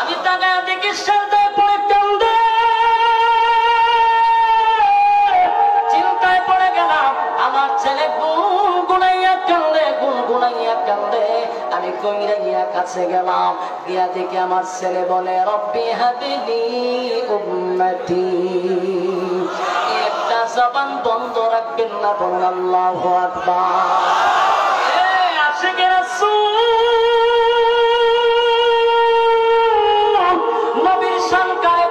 আমি তাকায়া দেখি সেজদায় পড়ে কান্দে, চিন্তায় পড়ে গেলাম। আমার ছেলে গুনগুনাইয়া কান্দে, গুনগুনাইয়া কান্দে। আমি কইরাইয়া কাছে গেলাম, গিয়া দেখি আমার ছেলে বলে, রব্বি হাবিলি উম্মতি। একটা জবান বন্ধ রাখবেন না, বলুন আল্লাহু আকবার। নবীর সংখ্যায়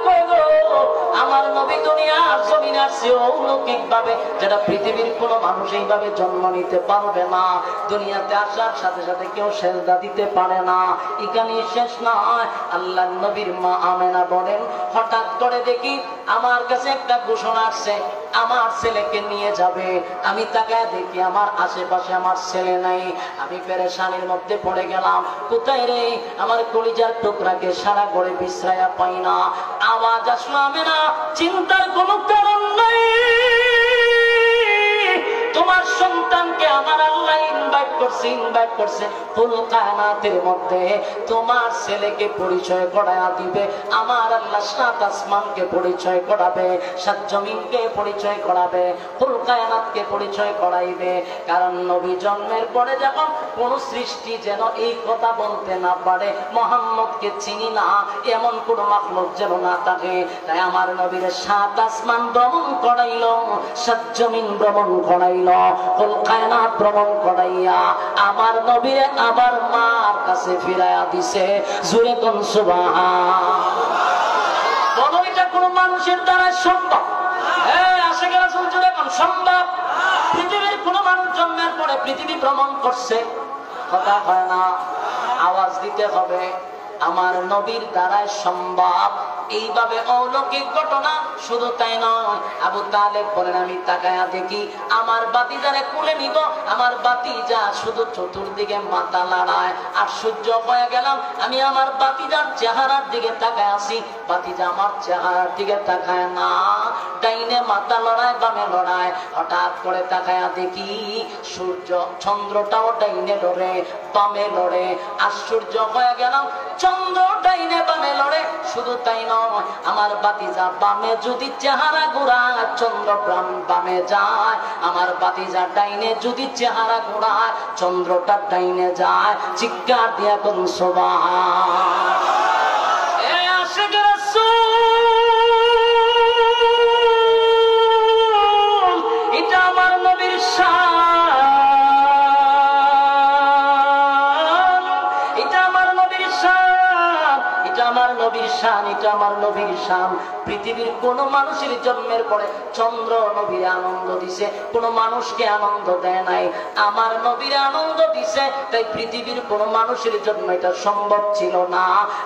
আমার নবী দুনিয়ার জমিন আসছে অলৌকিক ভাবে, যেটা পৃথিবীর কোন মানুষ এইভাবে জন্ম নিতে পারবে না। দুনিয়াতে আসার সাথে সাথে কেউ সেজদা দিতে পারে না। এখানে শেষ নয়, আল্লাহ নবীর মা আমেনা বলেন, হঠাৎ করে দেখি আমার কাছে একটা ঘোষণা আসছে, আমার ছেলেকে নিয়ে যাবে। আমি তাকায় দেখি আমার আশেপাশে আমার ছেলে নাই। আমি পেরেশানির মধ্যে পড়ে গেলাম, কোথায় রে আমার কলিজার টুকরাকে? সারা ঘরে বিশ্রায়া পাই না। আওয়াজ আসলো আমেনা, চিন্তার কোনো কারণ নাই, তোমার সন্তানকে আমার আল্লাহ ইনভাইট করছে ফুল কায়নাতের মধ্যে। তোমার ছেলেকে পরিচয় করায়া দিবে আমার আল্লাহ, সাত আসমানকে পরিচয় করাবে, সাত জমিনকে পরিচয় করাবে, ফুল কায়নাতকে পরিচয় করাইবে। কারণ নবী জন্মের পরে যখন কোন সৃষ্টি যেন এই কথা বলতে না পারে মুহাম্মদকে চিনি না, এমন কোন মাখলুক যেন না থাকে। তাই আমার নবীর সাত আসমান ভ্রমণ করাইল, সাত জমিন ভ্রমণ করাইল, ফুল কায়নাত ভ্রমণ করাইয়া আমার নবীরে আবার মার কাছে ফিরাইয়া দিছে। জোরে কোন সুবহান। বলো, এটা কোন মানুষের দ্বারা সম্ভব? আশিক রাসূল জোরে কোন সম্ভব? পৃথিবীর কোন মানুষ জন্মের পরে পৃথিবী ভ্রমণ করছে? কথা হয় না, আওয়াজ দিতে হবে। আমার নবীর দ্বারাই সম্ভব। এইভাবে অলৌকিক ঘটনা। শুধু তাই নয়, আবু তালেব বলেন আমি তাকায়া দেখি আমার বাতিজারে কুলে নিব, আমার বাতিজা শুধু চতুর্দিকে মাথা লাড়ায়। আশ্চর্য হয়ে গেলাম, আমি আমার বাতিজার চেহারার দিকে তাকায় আসি, বাতিজা আমার চেহারার দিকে তাকায় না, ডাইনে মাথা লড়ায় বামে লড়ায়। হঠাৎ করে তাকায়া দেখি সূর্য চন্দ্রটাও ডাইনে লড়ে বামে লড়ে। আশ্চর্য হয়ে গেলাম, চন্দ্র ডাইনে বামে লড়ে। শুধু তাই নয়, আমার বাতিজা বামে যদি চেহারা ঘোরায় চন্দ্র বামে যায়, আমার বাতিজা ডাইনে যদি চেহারা ঘোরায় চন্দ্রটা ডাইনে যায়। চিৎকার দিয়া কোন সুবহান। এ আশিক রাসূল, এটা আমার নবীর শান, এটা আমার নবীর শান, এটা আমার নবীর শান, এটা আমার নবীর শান। পৃথিবীর কোন মানুষের জন্মের পরে চন্দ্র নবীর আনন্দ দিছে, কোন মানুষকে আনন্দ দেয় নাই, আমার নবীর আনন্দ দিছে। তাই পৃথিবীর কোন মানুষের জন্য এটা সম্ভব ছিল না,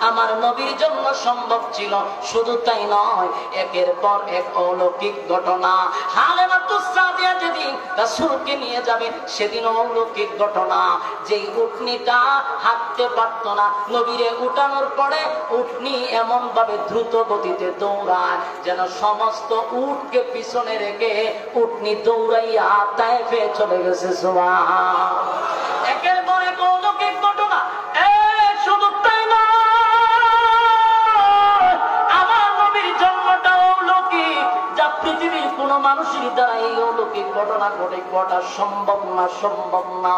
আমার নবীর জন্য সম্ভব ছিল। শুধু তাই নয়, একের পর এক অলৌকিক ঘটনা। হালিমাতুস সাদিয়া যেদিন রাসূলকে নিয়ে যাবে সেদিন অলৌকিক ঘটনা। যেই উটনিটা হাঁটতে পারত না, নবীরে উঠানোর পরে উটনি এমন ভাবে দ্রুত গতিতে দৌড়ায় যেন সমস্ত উটকে পিছনে রেখে উটনি দৌড়াইয়া তায়েফে চলে গেছে। সুবহান। একের পর এক অলৌকিক ঘটনা। শুধু তাই না, আমার নবীর জন্মটা অলৌকিক, যা পৃথিবীর কোন মানুষের দ্বারা এই অলৌকিক ঘটনা ঘটা সম্ভব না, সম্ভব না।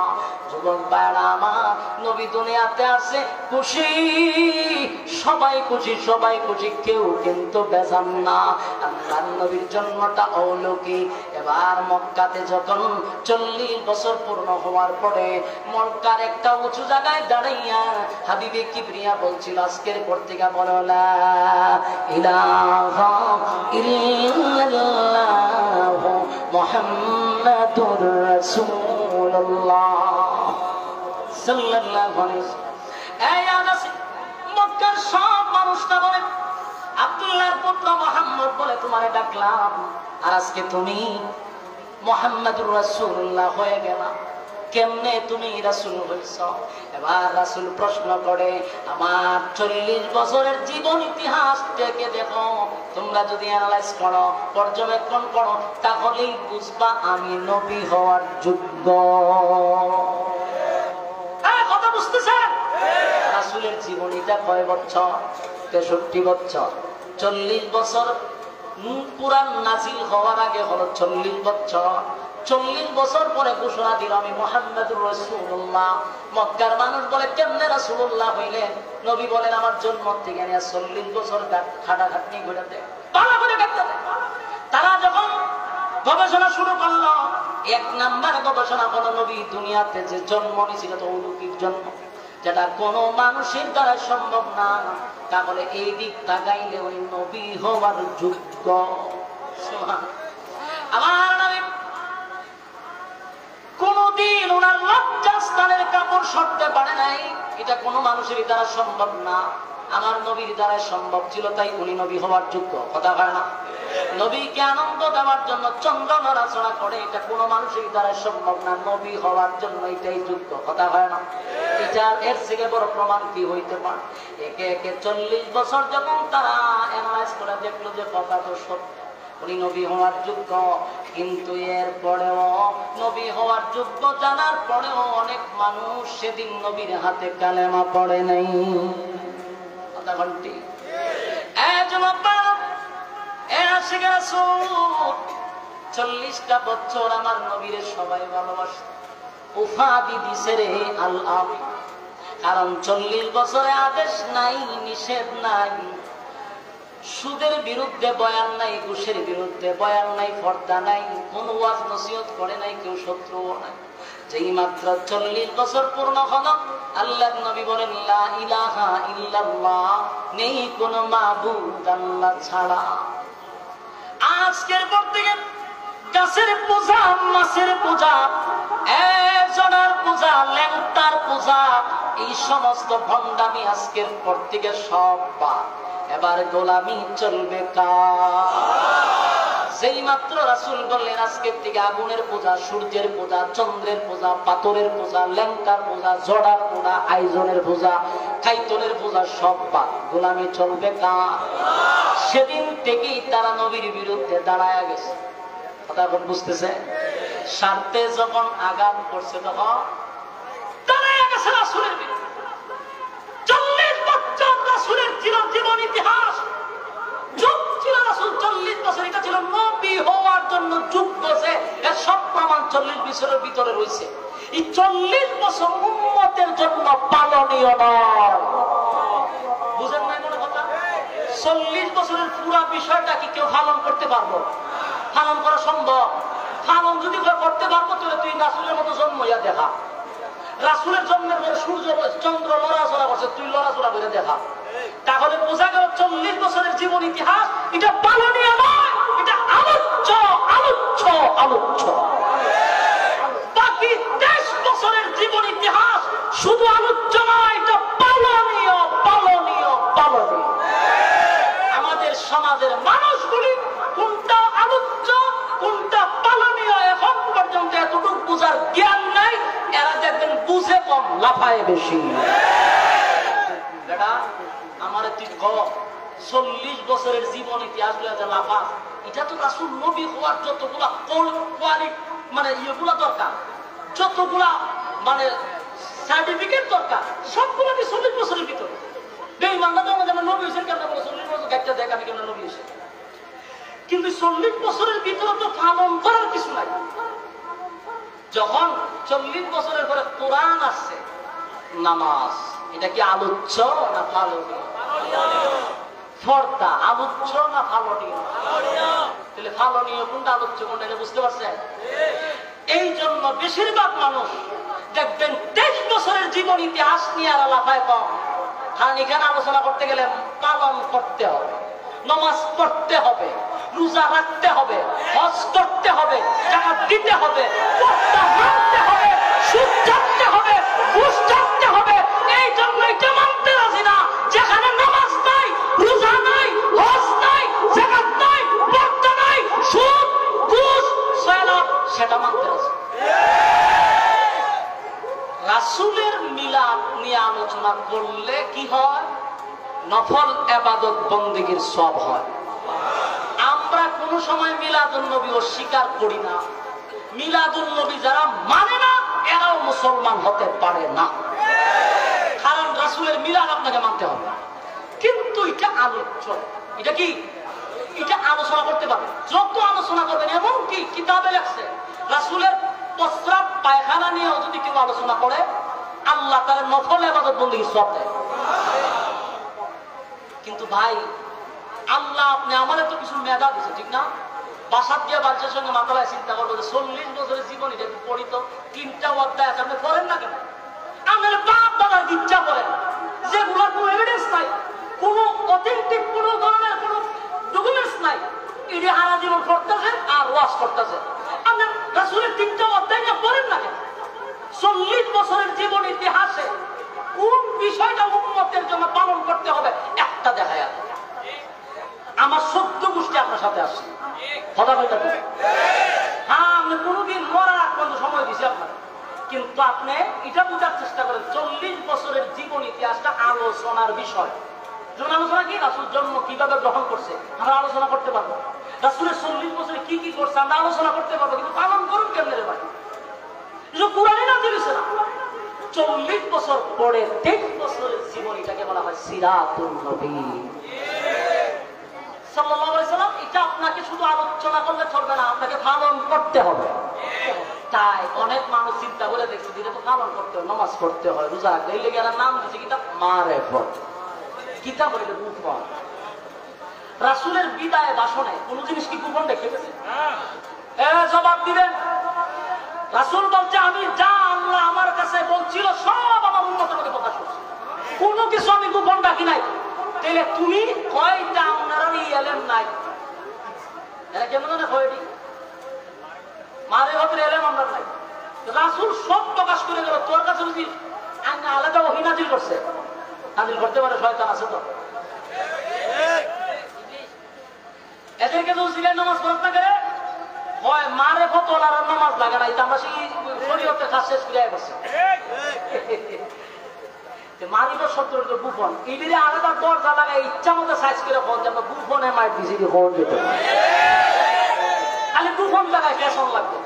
যুবক ভাইরা আমার, নবী দুনিয়াতে আসে খুশি, সবাই খুশি, সবাই খুশি, কেউ কিন্তু বেজান না। আল্লাহর নবীর জন্মটা অলৌকিক। এবার মক্কাতে যখন 40 বছর পূর্ণ হওয়ার পরে মক্কার একটা উঁচু জায়গায় দাঁড়াইয়া হাবিবে কিবরিয়া বলছিল, আজকের পর থেকে বলো লা ইলাহা ইল্লাল্লাহ মুহাম্মাদুর রাসূলুল্লাহ সাল্লাল্লাহু আলাইহি ওয়াসাল্লাম। মক্কার সব মানুষটা বলে আব্দুল্লাহর পুত্র মুহাম্মদ বলে তোমারে ডাকলাম, আর আজকে তুমি মুহাম্মাদুর রাসূলুল্লাহ হয়ে গেলা, কেমনে তুমি রাসূল হইছ? এবার রাসূল প্রশ্ন করে, আমার 40 বছরের জীবন ইতিহাস থেকে দেখো, তোমরা যদি অ্যানালাইজ করো, পর্যবেক্ষণ করো, তাহলেই বুঝবা আমি নবী হওয়ার যোগ্য। কথা বুঝতেছেন? রাসূলের জীবনীটা কয় বছর? 63 বছর। 40 বছর কুরআন নাযিল হওয়ার আগে হলো 40 বছর। 40 বছর পরে ঘোষণা দিল আমি মুহাম্মাদুর রাসূলুল্লাহ। মক্কার মানুষ বলে কেমনে রাসূলুল্লাহ হইলেন? নবী বলেন আমার জন্ম থেকে নিয়ে 40 বছর খাটাখাটনি করে দেয়, ভালো করে দেখতে দেয়। তারা যখন গবেষণা শুরু করলো, 1 নাম্বার গবেষণা হলো নবী দুনিয়াতে যে জন্ম নিয়েছিল তো অলৌকিক জন্ম, যেটা কোনো মানুষের দ্বারা সম্ভব না। তাহলে এই দিক তাকাইলে ওই নবী হওয়ার যোগ্য। আমার নবী কোনদিন ওনার লজ্জাস্থানের কাপড় সরতে পারে নাই, এটা কোনো মানুষের দ্বারা সম্ভব না, আমার নবীর দ্বারা সম্ভব ছিল, তাই উনি নবী হওয়ার যোগ্য। কথা হয় না? নবীকে আনন্দ দেওয়ার জন্য চন্দ্র নড়াচড়া করে, এটা কোনো মানুষের দ্বারা সম্ভব না, নবী হওয়ার জন্য এটাই যোগ্য। কথা হয় না? এটা এর থেকে বড় প্রমাণ কি হইতে পারে? একে একে 40 বছর যখন তারা অ্যানালাইজ করে দেখলো যে কথা তো সত্য, উনি নবী হওয়ার যোগ্য। কিন্তু এর পরেও নবী হওয়ার যোগ্য জানার পরেও অনেক মানুষ সেদিন নবীর হাতে কালেমা পড়ে নাই। কথা ঘন্টি 40টা বছর আমার নবীরে সবাই ভালোবাসে, উপাধি দিছে রে আল আমিন। কারণ 40 বছরে আদেশ নাই, নিষেধ নাই, সুদের বিরুদ্ধে বয়ান নাই, ঘুষের বিরুদ্ধে বয়ান নাই, পর্দা নাই, কোন ওয়াজ নসিহত করে নাই, কেউ শত্রুও নাই। যেই মাত্র 40 বছর পূর্ণ হলো, আল্লাহর নবী বলেন লা ইলাহা ইল্লাল্লাহ, নেই কোন মাবুদ আল্লাহ ছাড়া। আজকের পর থেকে গাছের পূজা, মাছের পূজা, একজনের পূজা, ল্যাংটার পূজা, এই সমস্ত ভণ্ডামি আজকের পর থেকে সব বাদ। এবার গোলামি চলবে কার? যেই মাত্র রাসূল বললেন আজকের থেকে আগুনের পূজা, সূর্যের পূজা, চন্দ্রের পূজা, পাথরের পূজা, ল্যাংকার পূজা, জড়ার পূজা, আইজনের পূজা, কাইতনের পূজা সব বাদ, গোলামি চলবে কার? সেদিন থেকেই তারা নবীর বিরুদ্ধে দাঁড়ায় গেছে। কথা এখন বুঝতেছে? স্বার্থে যখন আঘাত করছে তখন দাঁড়ায় গেছে রাসূলের বিরুদ্ধে। 40 বছর রাসূলের জীবন ইতিহাস যুগ ছিল। রাসূল 40 বছর, এটা ছিল নবী হওয়ার জন্য যুগ বসে, এর সব প্রমাণ 40 বছরের ভিতরে রয়েছে। এই 40 বছর উম্মতের জন্য পালনীয় নয়। বুঝেন নাই মনে কথা? 40 বছরের পুরো বিষয়টা কি কেউ পালন করতে পারবো? পালন করা সম্ভব? পালন যদি করতে পারবো তাহলে তুই রাসূলের মতো জন্ম ইয়া দেখা। রাসূলের জন্মের পরে সূর্য চন্দ্র লড়াচড়া করছে, তুই লড়াচড়া করে দেখা। তাহলে বোঝা গেল 40 বছরের জীবন ইতিহাস এটা পালনীয় নয়, এটা আলোচ্য আলোচ্য আলোচ্য। বাকি 23 বছরের জীবন ইতিহাস শুধু আলোচ্য নয়, এটা পালনীয় পালনীয় পালনীয়। আমাদের সমাজের মানুষগুলি কোনটা আলোচ্য কোনটা পালনীয় এখন পর্যন্ত এতটুকু বুঝার জ্ঞান নাই। এরা দেখবেন বুঝে কম, লাফায় বেশি। বেটা আমারে তুই ক 40 বছরের জীবন ইতিহাস লাফা, এটা তো রাসূল নবী হওয়ার যতগুলা মানে ইয়েগুলা দরকার, যতগুলা মানে সার্টিফিকেট দরকার, সবগুলো কি 40 বছরের ভিতরে। বেঈমানরা তো আমাদের নবী হয়েছেন কেন বলে 40 বছর গাইতে দেখ আমি কেন নবী হয়েছে। কিন্তু 40 বছরের ভিতরে তো পালন করার কিছু নাই। যখন 40 বছরের পরে কোরআন আসছে, নামাজ এটা কি আলোচ্য না পালনীয়? ফর্দা আলোচ্য না পালনীয়? তাহলে পালনীয় কোনটা আলোচ্য কোনটা এটা বুঝতে পারছেন? এই জন্য বেশিরভাগ মানুষ দেখবেন 23 বছরের জীবন ইতিহাস নিয়ে আর লাফায় কম। কারণ এখানে আলোচনা করতে গেলে পালন করতে হবে, নামাজ পড়তে হবে, রোজা রাখতে হবে, হজ করতে হবে, জাকাত দিতে হবে, পর্দা মানতে হবে, সুদ ছাড়তে হবে, ঘুষ ছাড়তে হবে। এই জন্য এটা মানতে রাজি না যেখানে নামাজ নাই, রোজা নাই, হজ নাই, জাকাত নাই, পর্দা নাই, সুদ ঘুষ সয়লাভ, সেটা মানতে রাজি। রাসূলের মিলাদ নিয়ে আলোচনা করলে কি হয়? নফল ইবাদত বন্দেগীর সব হয়। আমরা কোন সময় মিলাদুন নবী অস্বীকার করি না। মিলাদুন নবী যারা মানে না এরাও মুসলমান হতে পারে না। কারণ রাসূলের মিলাদ আপনাকে মানতে হবে। কিন্তু এটা আলোচ্য, এটা কি এটা আলোচনা করতে পারবে, যত আলোচনা করবেন। এমনকি কিতাবে লেখছে রাসূলের প্রস্রাব পায়খানা নিয়েও যদি কেউ আলোচনা করে আল্লাহ তার নফল ইবাদত বন্দেগীর সব দেয়। কিন্তু ভাই আল্লাহ আপনি আমার তো কিছু মেধা দিচ্ছে, ঠিক না? বাসাত গিয়ে বাচ্চার সঙ্গে মাতালায় চিন্তা করবো যে 40 বছরের জীবন এটা একটু পড়িত, 3টা অধ্যায় আছে, আপনি পড়েন না কেন? আপনার বাপ দাদার ইচ্ছা করেন যেগুলোর কোনো এভিডেন্স নাই, কোনো অথেন্টিক কোনো ধরনের কোনো ডকুমেন্টস নাই, এটি সারা জীবন পড়তেছে আর ওয়াজ করতেছে। আপনার রাসূলের 3টা অধ্যায় না পড়েন না কেন? 40 বছরের জীবন ইতিহাসে কোন বিষয়টা উম্মতের জন্য পালন করতে হবে একটা দেখায়। আমার 14 গোষ্ঠী আপনার সাথে আসছে, কথা বলতে হবে। হ্যাঁ, আমি কোনোদিন মরার আগ পর্যন্ত সময় দিছি আপনার, কিন্তু আপনি এটা বোঝার চেষ্টা করেন 40 বছরের জীবন ইতিহাসটা আলোচনার বিষয়। যখন আলোচনা কি রাসূল জন্ম কিভাবে গ্রহণ করছে আমরা আলোচনা করতে পারবো, রাসূলের 40 বছরে কি কি করছে আমরা আলোচনা করতে পারবো, কিন্তু পালন করুন কেমনে রে ভাই? কোরআনে না দিয়েছে না। 40 বছর পরে 23 বছরের জীবন, এটাকে বলা হয় সিরাতুন নবী সাল্লাল্লাহু আলাইহি সাল্লাম। এটা আপনাকে শুধু আলোচনা করলে চলবে না, আপনাকে পালন করতে হবে। তাই অনেক মানুষ চিন্তা করে দেখছে দিলে তো পালন করতে হয়, নামাজ পড়তে হয়, রোজা রাখতে হয়, এই লেগে নাম দিচ্ছে কিতাব মারেফত। কিতাব বলে গোপন। রাসূলের বিদায় ভাষণে কোন জিনিস কি গোপন রেখে গেছে? জবাব দিবেন। রাসূল বলছে আমি যা আল্লাহ আমার কাছে বলছিল সব আমার উম্মতের মধ্যে প্রকাশ করছি, কোনো কিছু আমি গোপন রাখি নাই। তাহলে তুমি কয়টা আপনারা এলেম নাই? এরা কেমন জানে কয়টি মারেফতের এলেম আমরা নাই। রাসূল সব প্রকাশ করে গেল, তোর কাছে যদি আলাদা ওহী নাযিল করছে, নাযিল করতে পারে শয়তান আছে তো। তোলার নামাজ লাগে না, এটা আমরা সেই শরীয়তের কাজ শেষ করে বসে মারিব শত্রুর বুফন ইডিরে আলাদা দরজা লাগাই ইচ্ছা মতো সাইজ করে ফোন যেন বুফনে মার দিছি ফোন যেতে খালি বুফন জায়গায় ফ্যাশন লাগবে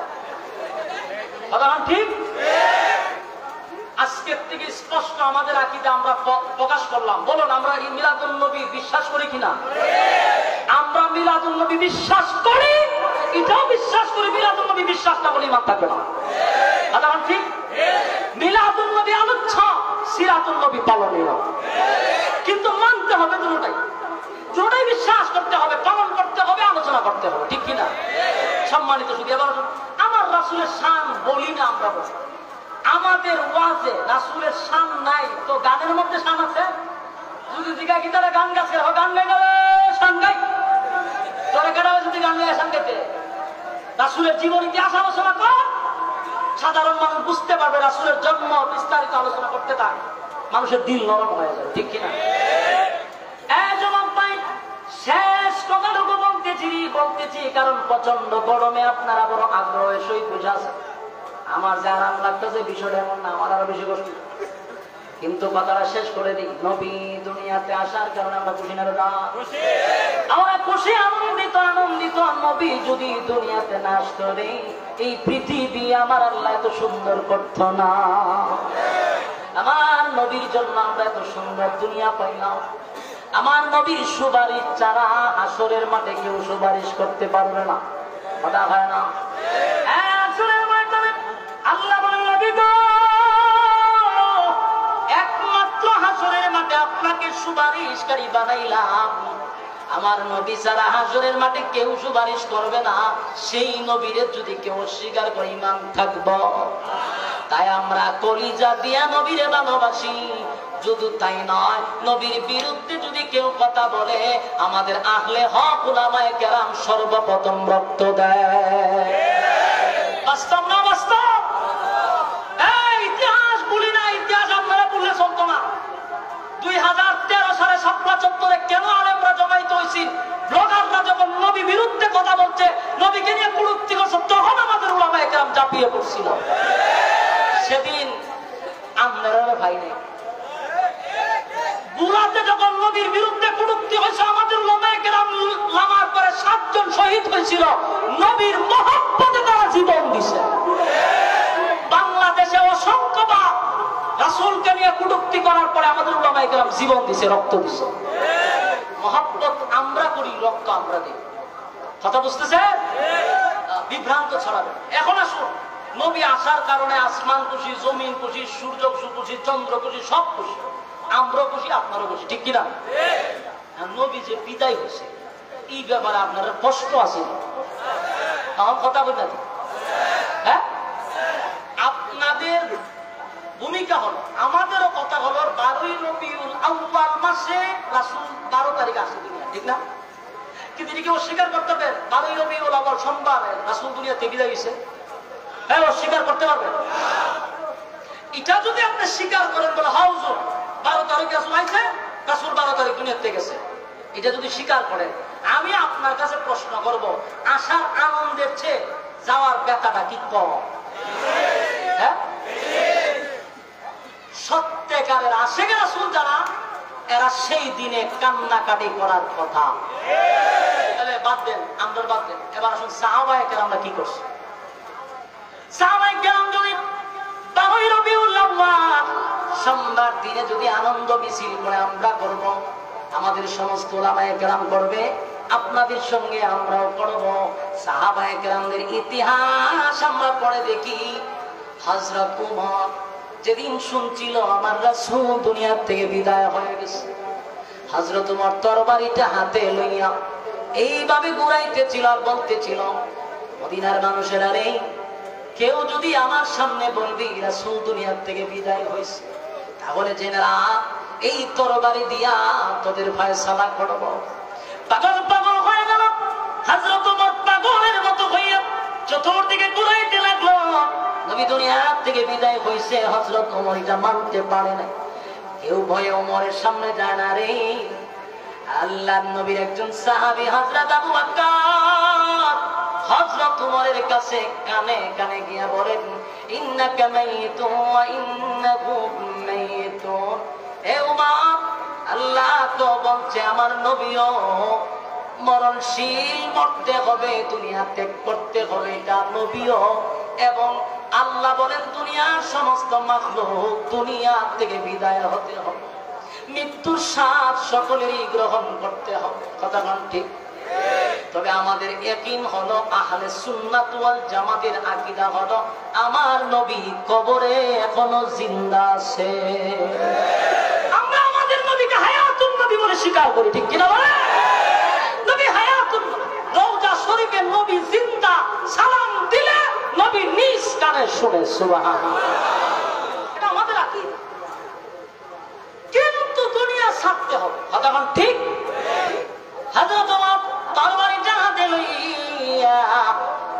কথা ঠিক। আজকের থেকে স্পষ্ট আমাদের আকীদা আমরা প্রকাশ করলাম। বলুন আমরা মিলাদুন নবী বিশ্বাস করি কিনা? আমরা মিলাদুন নবী বিশ্বাস করি, এটাও বিশ্বাস করি মিলাদুন নবী বিশ্বাস না বলে ইমান থাকবে না। কথা ঠিক। মিলাদুন নবী আলোচ্য, সিরাতুন নবী পালনীয়, কিন্তু মানতে হবে দুটোটাই। দুটোটাই বিশ্বাস করতে হবে, পালন করতে হবে, আলোচনা করতে হবে, ঠিক কিনা? সম্মানিত সুধী, এবার আমার রাসূলের শান বলি না আমরা, বলি আমাদের ওয়াজে রাসূলের শান নাই তো গানের মধ্যে শান আছে? যদি দিঘা গিটারে গান গাছে গান গাই গেলে শান গাই, তোরা কেটে যদি গান গাই শান গাইতে রাসূলের জীবন ইতিহাস আলোচনা কর, সাধারণ মানুষ বুঝতে পারবে রাসূলের জন্ম বিস্তারিত আলোচনা করতে থাক, মানুষের দিল নরম হয়ে যাবে, ঠিক কিনা? শেষ কথাটুকু বলতেছি কারণ প্রচন্ড গরমে আপনারা বড় আগ্রহের সহিত বুঝাছে। আমার যে আরাম লাগতেছে বিষয়টা এমন না, আমার আরো বেশি কষ্ট, কিন্তু কথাটা শেষ করে দিই। নবী দুনিয়াতে আসার কারণে আমরা খুশি না? আমরা খুশি, আনন্দিত। নবী যদি দুনিয়াতে না আসতো রে, এই পৃথিবী আমার আল্লাহ এত সুন্দর করতো না। আমার নবীর জন্য আমরা এত সুন্দর দুনিয়া পাইলাম। আমার নবীর সুপারিশ ছাড়া হাসরের মাঠে কেউ সুপারিশ করতে পারবে না, কথা হয় না? আল্লাহ বলেন নবী গো, একমাত্র হাসরের মাঠে আপনাকে সুপারিশকারী বানাইলাম। আমার নবী ছাড়া হাসরের মাঠে কেউ সুপারিশ করবে না। সেই নবীরে যদি কেউ অস্বীকার করে ঈমান থাকব। তাই আমরা কলিজা দিয়া নবীরে ভালোবাসি। শুধু তাই নয়, নবীর বিরুদ্ধে যদি কেউ কথা বলে আমাদের আহলে হক উলামায়ে কেরাম সর্বপ্রথম রক্ত দেয়। বাস্তব না বাস্তব? ইতিহাস বলি না, ইতিহাস আপনারা বললে চলতো না। 2013 সালে শাপলা চত্বরে কেন আলেমরা জমাইতে হয়েছি? ব্লগাররা যখন নবী বিরুদ্ধে কথা বলছে, নবীকে নিয়ে কুরুক্তি করছে, তখন আমাদের উলামায়ে কেরাম ঝাঁপিয়ে পড়ছিল। সেদিন আপনারা ভাই নেই, বুরাতে যখন নবীর বিরুদ্ধে কুরুক্তি হয়েছে, আমাদের উলামায়ে কেরাম লামার পরে 7 জন শহীদ হয়েছিল। নবীর মহব্বতে তারা জীবন দিছে। বাংলাদেশে অসংখ্যবার রাসূলকে নিয়ে কুটুক্তি করার পরে আমাদের উলামায়ে কেরাম জীবন দিছে, রক্ত দিছে। মহব্বত আমরা করি, রক্ত আমরা দিই। কথা বুঝতেছে? বিভ্রান্ত ছড়াবে। এখন আসুন, নবী আসার কারণে আসমান খুশি, জমিন খুশি, সূর্য খুশি, চন্দ্র খুশি, সব খুশি। আমরাও খুশি, আপনারও খুশি, ঠিক কিনা? নবী যে বিদায় হয়েছে এই ব্যাপারে আপনারা কষ্ট আছে? আমার কথা বলতে, হ্যাঁ, আপনাদের ভূমিকা হলো, আমাদেরও কথা হলো 12ই রবিউল আউয়াল মাসে রাসূল 12 তারিখ আসে দুনিয়া, ঠিক না? কিন্তু এটাকে অস্বীকার করতে হবে 12ই রবিউল আউয়াল সোমবার রাসূল দুনিয়াতে বিদায় হয়েছে, হ্যাঁ, অস্বীকার করতে পারবেন? এটা যদি আপনি স্বীকার করেন বলে হাউজুর 12 তারিখ রাসূল আইছে, রাসূল 12 তারিখ দুনিয়াতে গেছে, এটা যদি স্বীকার করেন, আমি আপনার কাছে প্রশ্ন করব, আসার আনন্দের চেয়ে যাওয়ার ব্যথাটা কি কম? হ্যাঁ, সত্যিকারের আশিক রাসূল যারা, এরা সেই দিনে কান্নাকাটি করার কথা। তাহলে বাদ দেন, আমরা বাদ দেন। এবার আসুন সাহাবায়ে কেরামরা কি করছে। সাহাবায়ে কেরাম যদি 12ই রবিউল আউয়াল সোমবার দিনে যদি আনন্দ মিছিল করে আমরা করব, আমাদের সমস্ত উলামায়ে কেরাম করবে, আপনাদের সঙ্গে আমরাও করব। সাহাবায়ে কেরামদের ইতিহাস আমরা পড়ে দেখি। হযরত ওমর যেদিন শুনছিল আমার রাসূল দুনিয়া থেকে বিদায় হয়ে গেছে, হযরত ওমর তরবারিটা হাতে লইয়া এইভাবে ঘুরাইতেছিল আর বলতেছিল, মদিনার মানুষেরা রে, কেউ যদি আমার সামনে বলবি রাসূল দুনিয়া থেকে বিদায় হয়েছে, তাহলে জেনেরা এই তরবারি দিয়া তোদের ফয়সালা করব। পাগল পাগল হয়ে গেল হযরত ওমর, পাগলের মতো হইয়া চতুর্দিকে ঘুরাইতে লাগলো। নবী দুনিয়া থেকে বিদায় হয়েছে, হযরত ওমর এটা মানতে পারে না। কেউ ভয়ে ওমরের সামনে যায় না রে। আল্লাহর নবীর একজন সাহাবী হযরত আবু বকর হযরত উমরের কাছে কানে কানে গিয়া বলেন, ইন্নাকা মাইতুন ওয়া ইন্নাহুম মাইতুন। হে উমর, আল্লাহ তো বলছে আমার নবীও মরণশীল, মরতে হবে, দুনিয়া ত্যাগ করতে হবে, এটা নবীও। এবং আল্লাহ বলেন দুনিয়ার সমস্ত মাখলুক দুনিয়া থেকে বিদায় হতে হবে, মৃত্যুর স্বাদ সকলেরই গ্রহণ করতে হবে। কথা কোন ঠিক? তবে আমাদের ইয়াকিন হলো, আহলে সুন্নাত ওয়াল জামাতের আকীদা হলো আমার নবী কবরে এখনো জিন্দা আছে। আমরা আমাদের নবীকে হায়াতুন নবী বলে স্বীকার করি, ঠিক কিনা বলে? নবী হায়াতুন, রওজা শরীফে নবী জিন্দা, সালাম দিলে নবী নিজ কানে শুনে সুবহানাল্লাহ। এটা আমাদের আকীদা। কিন্তু দুনিয়া ছাড়তে হবে। কথা কোন ঠিক? হযরত ওমর তরবারি জাহাজে লইয়া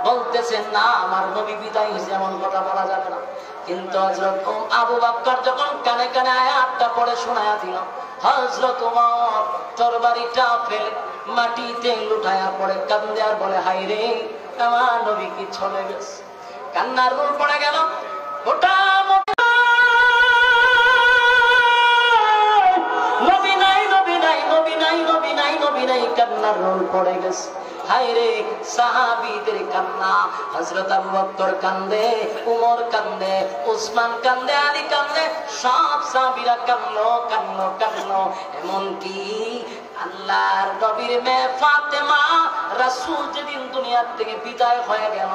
বলতেছেন, না আমার নবী বিদায় হয়েছে, এমন কথা বলা যাবে না। কিন্তু হযরত আবু বকর যখন কানে কানে আয়াতটা পড়ে শোনায়া দিল, হযরত ওমর তরবারিটা ফেলে মাটিতে লুটায়া পড়ে কান্দে আর বলে, হায় রে আমার নবী কি চলে গেছে। কান্নার রোল পড়ে গেল। ওটা নবী নাই, নবী নাই, নবী নাই, নবী নাই, নবী নাই, কান্নার রোল পড়ে গেছে। হায় রে সাহাবীদের কান্না, হযরত আবু বকর কান্দে, উমর কান্দে, উসমান কান্দে, আলী কান্দে, সব সাহাবীরা কান্দলো কান্দলো কান্দলো। এমনকি আল্লাহর নবীর মেয়ে ফাতেমা, রাসূল যেদিন দুনিয়া থেকে বিদায় হয়ে গেল,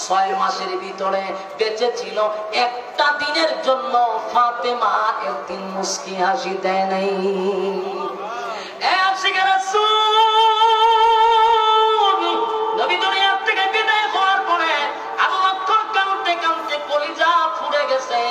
6 মাসের ভিতরে বেঁচে ছিল, একটা দিনের জন্য ফাতেমা একদিন মুস্কি হাসি দেয় নাই। নবী দুনিয়া থেকে বিদায় হওয়ার পরে আবু বকর কাঁদতে কাঁদতে কলিজা পুড়ে গেছে,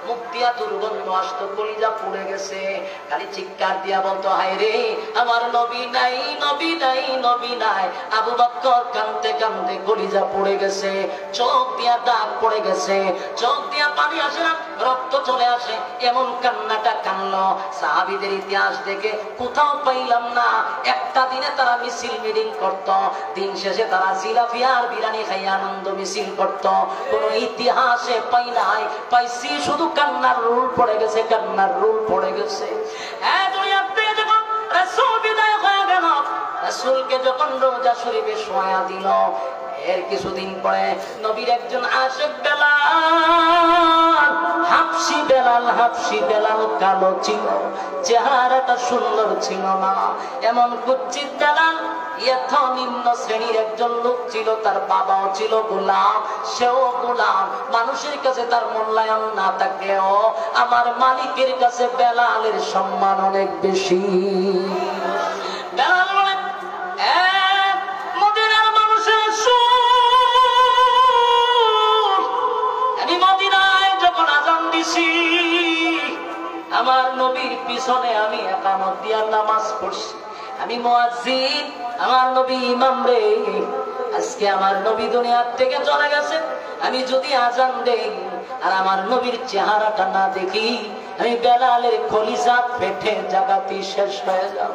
মুখ দিয়া দুর্গন্ধ আসতো, কলিজা পুড়ে গেছে। খালি চিৎকার দিয়া বলতো, হায় রে আমার নবী নাই, নবী নাই, নবী নাই। আবু বকর কাঁদতে কাঁদতে কলিজা পুড়ে গেছে, চোখ দিয়া দাগ পড়ে গেছে, চোখ দিয়া পানি আসে না, রক্ত চলে আসে, এমন কান্নাটা কান্নলো। সাহাবীদের ইতিহাস দেখে কোথাও পাইলাম না একটা দিনে তারা মিছিল মিটিং করত, দিন শেষে তারা জিলাপি আর বিরিয়ানি খাই আনন্দ মিছিল করত। কোন ইতিহাসে পাই নাই, পাইছি শুধু কান্নার রুল পড়ে গেছে, কান্নার রুল পড়ে গেছে। দুনিয়াতে যখন রাসূল বিদায় হয়ে গেল, রাসূলকে যখন রওজা শরীফে শোয়া দিল, এর কিছুদিন পরে নবীর একজন আশিক বেলাল, হাবশি বেলাল, হাবশি বেলাল কালো ছিল, চেহারাটা সুন্দর ছিল না, এমন কুচ্ছিত বেলাল। এত নিম্ন শ্রেণীর একজন লোক ছিল, তার বাবাও ছিল গোলাম, সেও গোলাম। মানুষের কাছে তার মূল্যায়ন না থাকলেও আমার মালিকের কাছে বেলালের সম্মান অনেক বেশি। বেলাল বলে, মদিনার মানুষের আমি মদিনায় যখন আযান দিছি, আমার নবীর পিছনে আমি ইকামত দিয়া নামাজ পড়ছি, আমি মুয়াজ্জিন, আমার নবী ইমাম রে। আজকে আমার নবী দুনিয়া থেকে চলে গেছে, আমি যদি আযান দেই আর আমার নবীর চেহারাটা না দেখি, আমি বেলালের কলিজা পেটে জাগাতি শেষ হয়ে যাব।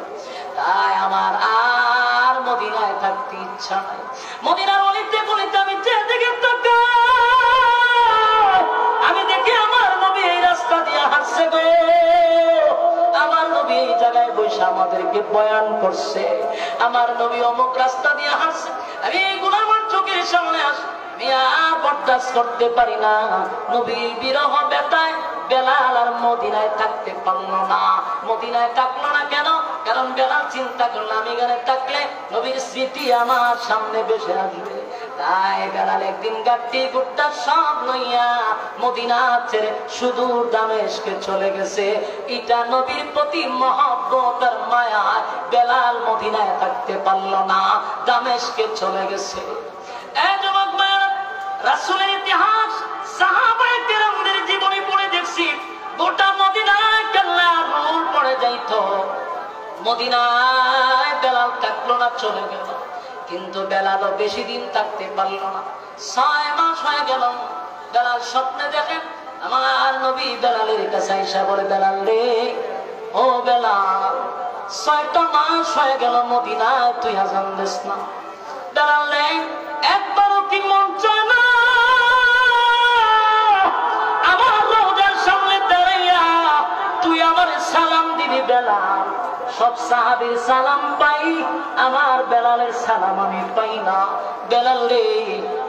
তাই আমার আর মদিনায় থাকতে ইচ্ছা নাই। মদিনার অলিতে গলিতে আমি যেদিকে তাকাই, আমি দেখি আমার নবী এই রাস্তা দিয়ে হাঁটছে গো, আমার নবী এই জায়গায় বসে আমাদেরকে বয়ান করছে, আমার নবী অমুক রাস্তা দিয়ে হাঁটছে, আমি এইগুলো আমার চোখের সামনে আসে, আমি আর বরদাস্ত করতে পারি না। নবী বিরহ বেতায় বেলাল আর মদিনায় থাকতে পারলো না। মদিনায় থাকলো না কেন? কারণ বেলাল চিন্তা করলো, আমি এখানে থাকলে নবীর স্মৃতি আমার সামনে ভেসে আসবে। তাই বেলাল একদিন গাড়ি গুড়টা সব লইয়া মদিনা ছেড়ে সুদূর দামেস্কে চলে গেছে। এটা নবীর প্রতি মহব্বত আর মায়া, বেলাল মদিনায় থাকতে পারলো না, দামেস্কে চলে গেছে। এই যুবক ভাইরা, রাসূলের ইতিহাস, সাহাবায়ে কেরামদের জীবনী পড়ে দেখছি, গোটা মদিনায় কেল্লার রূল পড়ে যাইতো। মদিনায় বেলাল থাকলো না, চলে গেল। কিন্তু বেলালও বেশি দিন থাকতে পারল না, 6 মাস হয়ে গেল। বেলাল স্বপ্নে দেখেন আমার নবী বেলালের কাছে আইসা বলে, বেলাল রে, ও বেলাল, 6টা মাস হয়ে গেল মদিনায় তুই আযান দিস না। বেলাল রে, 1 সাহাবী বেলাল, সব সাহাবীর সালাম পাই, আমার বেলালের সালাম আমি পাই না। বেলাল রে,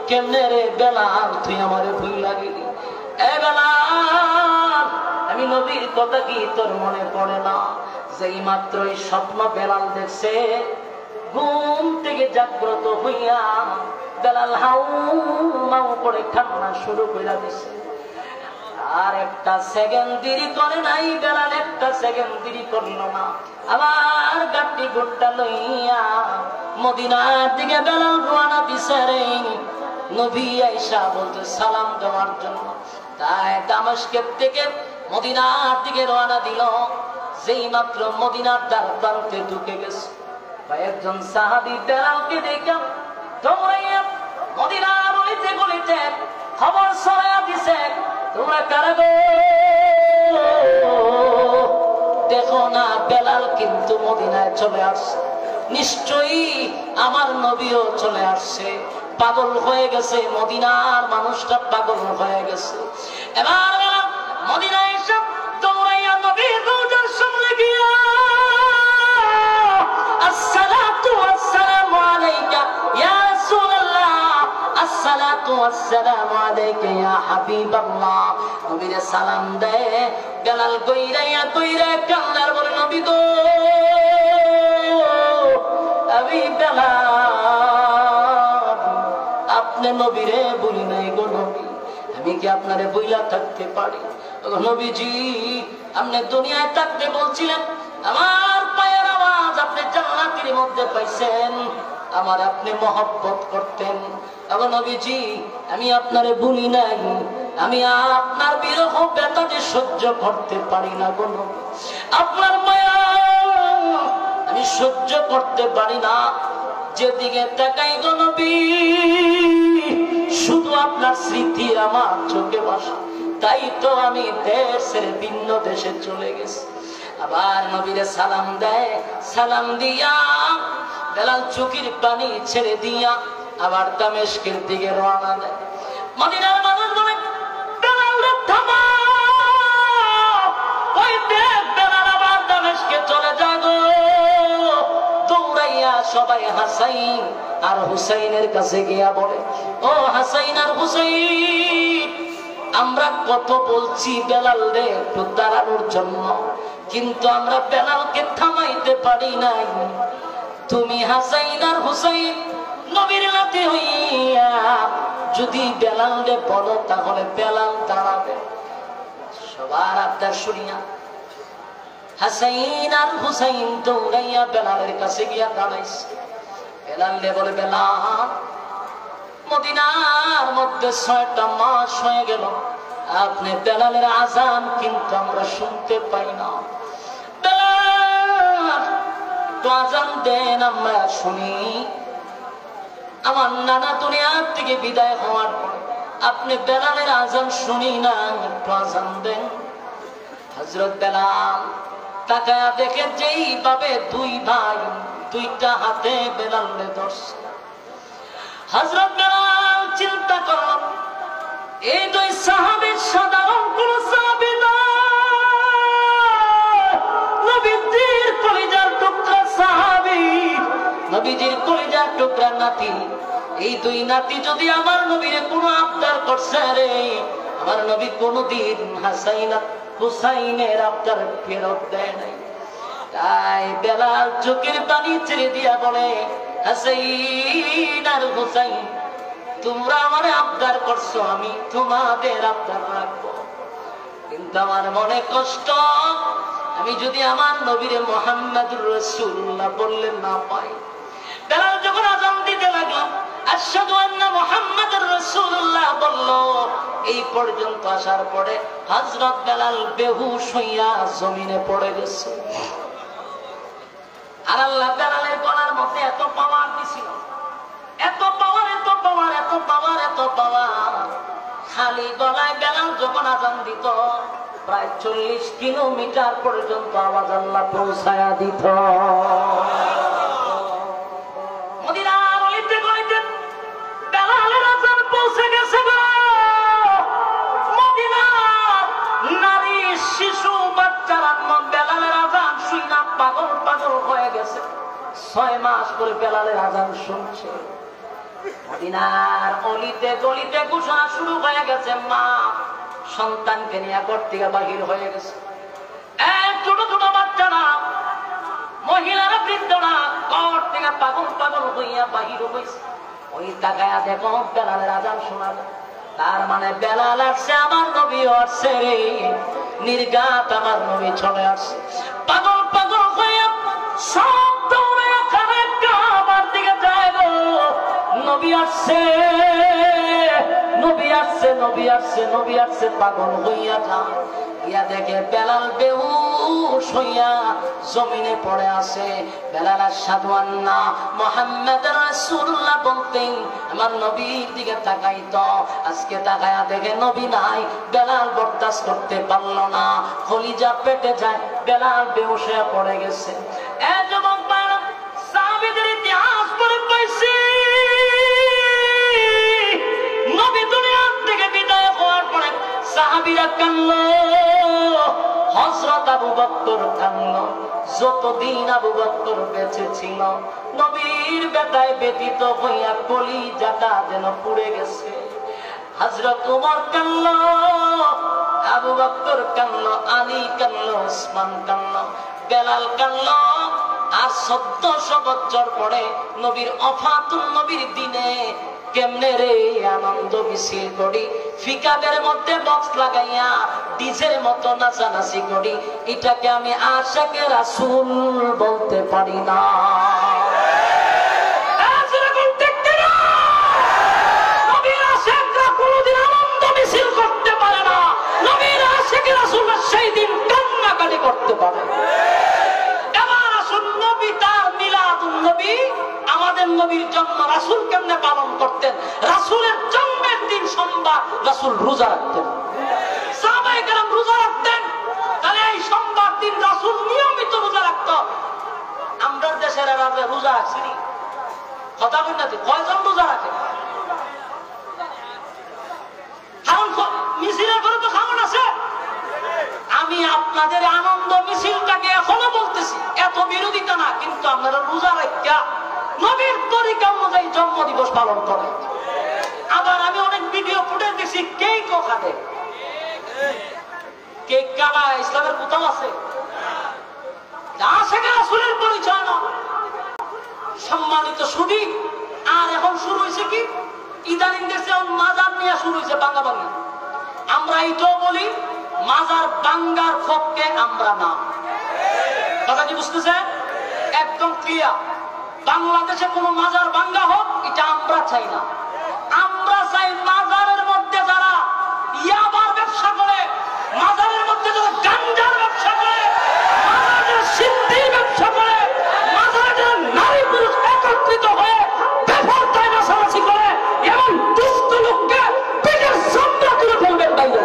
কেমনে রে বেলাল, তুই আমারে ভুইলা গেলি? এ বেলাল, আমি নবীর কথা কি তোর মনে পড়ে না? যেই মাত্রই স্বপ্ন বেলাল দেখছে, ঘুম থেকে জাগ্রত হইয়া বেলাল হাউ মাউ করে কান্না শুরু করে দিছে। আর একটা সেকেন্ড দেরি করে নাই বেলাল, একটা সেকেন্ড দেরি করলো না। আবার গাড়ি গোট্টা লইয়া মদিনার দিকে বেলাল রওনা দিছে রে। নবী আয়েশা বলতে সালাম দেওয়ার জন্য, তাই দামেস্কের থেকে মদিনার দিকে রওনা দিল। যেই মাত্র মদিনার দ্বার প্রান্তে ঢুকে গেছে, কয়েকজন সাহাবী বেলালকে দেখে দৌড়াইয়া মদিনার গলিতে গলিতে খবর ছড়াইয়া দিছে, তোমরা কারা গো? দেখো না, বেলাল কিন্তু মদিনায় চলে আসছে, নিশ্চয়ই আমার নবীও চলে আসছে। পাগল হয়ে গেছে, মদিনার মানুষটা পাগল হয়ে গেছে। এবার মদিনায় এসে দৌড়াইয়া নবীর রওজার সামনে গিয়া আসসালাতু ওয়াসসালামু আলাইকা ইয়া রাসূলুল্লাহ, আসসালাতু ওয়াসসালামু আলাইকা ইয়া হাবিবাল্লাহ, নবীর সালাম দেয়। বেলাল কইরাইয়া কইরা কান্নার বলে, নবী গো, আমি বেলাল, আপনি নবীরে বলি নাই গো নবী, আমি কি আপনারে বইলা থাকতে পারি? নবীজি, আপনি দুনিয়ায় থাকতে বলছিলেন আমার পায়ের আওয়াজ আপনি জান্নাতের মধ্যে পাইছেন, আমার আপনি মহব্বত করতেন। এবং নবীজি, আমি আপনারে বলি নাই, আমি আপনার বিরহ ব্যথা যে সহ্য করতে পারি না গো নবী, আপনার মায়া আমি সহ্য করতে পারি না। যেদিকে তাকাই গো নবী, শুধু আপনার স্মৃতি আমার চোখে ভাসে, তাই তো আমি দেশের ভিন্ন দেশে চলে গেছি। আবার নবীরে সালাম দেয়, সালাম দিয়া বেলাল চোখের পানি ছেড়ে দিয়া আবার দামেস্কের দিকে রওনা দেয়। মদিনার মানুষ বলে, বেলাল রে থামো, ওই দেখ বেলাল আবার দামেস্কে চলে যাগো। দৌড়াইয়া সবাই হাসাইন আর হুসাইনের কাছে গিয়া বলে, ও হাসাইন আর হুসাইন, আমরা কত বলছি বেলাল রে একটু দাঁড়ানোর জন্য, কিন্তু আমরা বেলালকে থামাইতে পারি নাই। তুমি হাসাইন আর হুসাইন নবীর নাতি হইয়া যদি বেলাল রে বলো, তাহলে বেলাল দাঁড়াবে। সবার আবদার শুনিয়া হাসাইন আর হুসাইন দৌড়াইয়া বেলালের কাছে গিয়া দাঁড়াইছে। বেলাল রে বলে, বেলাল, মদিনার মধ্যে 6টা মাস হয়ে গেল, আপনি বেলালের আজান কিন্তু আমরা শুনতে পাই না। বেলাল, তো আজান দেন, আমরা শুনি। আমার নানা দুনিয়ার থেকে বিদায় হওয়ার পর আপনি বেলালের আজান শুনি না, একটু আজান দেন। হযরত বেলাল তাকায়া দেখে যেইভাবে দুই ভাই দুইটা হাতে বেলালে ধরছে, হযরত বেলাল চিন্তা করল, এই দুই সাহাবী সাধারণ কোন সাহাবী না, নবীজির কলিজার টুকরা সাহাবী, নবীজির কলিজার টুকরা নাতি। এই দুই নাতি যদি আমার নবীর কোনো আবদার করছে রে, আমার নবী কোনদিন হাসাইন হুসাইনের আবদার ফেরত দেয় নাই। তাই বেলাল চোখের পানি ছেড়ে দিয়া বলে, হাসাইন আর হুসাইন, তোমরা আমার আবদার করছো, আমি তোমাদের আবদার রাখবো, কিন্তু আমার মনে কষ্ট, আমি যদি আমার নবীরে মুহাম্মদুর রাসূলুল্লাহ বললেন না পাই। বেলাল যখন আযান দিতে লাগলো, আশহাদু আন্না মুহাম্মাদুর রাসূলুল্লাহ বলল, এই পর্যন্ত আসার পরে হযরত বেলাল বেহুশ হইয়া জমিনে পড়ে গেছে। আর আল্লাহ বেলালের গলার মধ্যে এত পাওয়ার দিছিল, এত পাওয়ার, এত পাওয়ার, এত পাওয়ার, এত পাওয়ার, খালি গলায় বেলাল যখন আযান দিত প্রায় 40 কিলোমিটার পর্যন্ত আওয়াজ আল্লাহ পৌঁছায়া দিত। মদিনার অলিতে গলিতে বেলালের আযান পৌঁছে গেছে গো। মদিনার নারী, শিশু, বাচ্চারা বেলালের আযান পাগল পাগল হয়ে গেছে। 6 মাস করে বেলালের আযান শুনছে। মদিনার অলিতে গলিতে ঘোষণা শুরু হয়ে গেছে, মা সন্তানকে নিয়ে ঘর থেকে বাহির হয়ে গেছে। ছোট ছোট বাচ্চারা, মহিলারা, বৃদ্ধরা ঘর থেকে পাগল পাগল হইয়া বাহির হয়েছে। ওই তাকায়া দেখো বেলালের আযান শোনা যায়। তার মানে বেলাল আসছে, আমার নবী আসছে রে, নির্ঘাত আমার নবী চলে আসছে। পাগল পাগল হইয়া সব দৌড়ে কাবার দিকে যায় গো, নবী আসছে, নবী আসছে, নবী আসছে, নবী আসছে, পাগল হইয়া যায়। ইয়া দেখে বেলাল বেহুশ হইয়া জমিনে পড়ে আছে। বেলাল আশহাদু আন্না মুহাম্মাদুর রাসূলুল্লাহ বলতেন, আমার নবীর দিকে তাকাইতো। আজকে তাকায়া দেখে নবী নাই। বেলাল বরদাস্ত করতে পারল না, কলিজা পেটে যায়, বেলাল বেহুশ হয়ে পড়ে গেছে। এই যুবক ভাইরা, সাহাবীদের ইতিহাস পড়ে পাইছি, নবী দুনিয়া থেকে বিদায় হওয়ার পরে সাহাবীরা কান্না, হযরত আবু বকর কান্না। যতদিন আবু বকর বেঁচে ছিল, নবীর বেটায় ব্যতীত হইয়া কলিজাটা যেন পুড়ে গেছে। হযরত ওমর কান্না, আবু বকর কান্না, আলী কান্না, ওসমান কান্না, বেলাল কান্না। আর 1400 বছর পরে নবীর ওফাতুন নবীর দিনে কেমনে রে আনন্দ মিছিল করি, ফিকাবের মধ্যে বক্স লাগাইয়া ডিজের মতো নাচানাচি করি। এটাকে আমি আশিকে রাসূল বলতে পারি না। নবীর আশিকরা কোনোদিন আনন্দ মিছিল করতে পারে না। নবীর আশিকে রাসূলরা সেই দিন কান্নাকাটি করতে পারে। এবার আসুন, নবী তার মিলাদুন নবী, আমাদের নবীর জন্ম রাসূল কেমনে পালন করতেন। রাসূলের জন্মের দিন সোমবার রাসূল রোজা রাখতেন, সাহাবায়ে কেরাম রোজা রাখতেন। তাহলে এই সোমবার দিন রাসূল নিয়মিত রোজা রাখতো। আমরা দেশের রাজা রোজা রাখছি, কথা বল না, কয়জন রোজা রাখে? মিছিলের পরে তো খাওয়ান আছে। আমি আপনাদের আনন্দ মিছিলটাকে এখনো বলতেছি, এত বিরোধিতা না, কিন্তু আপনারা রোজা রাখা নবীর তরিকা অনুযায়ী জন্ম দিবস পালন করে। আবার আমি অনেক ভিডিও ফুটেজ দেখছি, কেক খাবে, কেক কাটা ইসলামের কোথাও আছে? রাসূলের পরিচয় না। সম্মানিত সুধী, আর এখন শুরু হয়েছে কি, ইদানিং দেশে মাজার নিয়ে শুরু হয়েছে বাঙ্গাবাঙ্গি। আমরা এইটাও বলি, মাজার বাঙ্গার পক্ষে আমরা না। কথা কি বুঝতেছেন? একদম ক্লিয়ার। বাংলাদেশে কোন মাজার বাঙ্গা হোক, এটা আমরা চাই না। আমরা চাই মাজারের মধ্যে যারা ইয়াবার ব্যবসা করে, মাজারের মধ্যে যারা গাঞ্জার ব্যবসা করে, মাজারের সিদ্ধির ব্যবসা করে, মাজারের নারী পুরুষ একত্রিত হয়ে বেপরদায় নাচানাচি করে, এমন দুষ্ট লোককে পেটের চামড়া তুলে ফেলবেন বাইরে।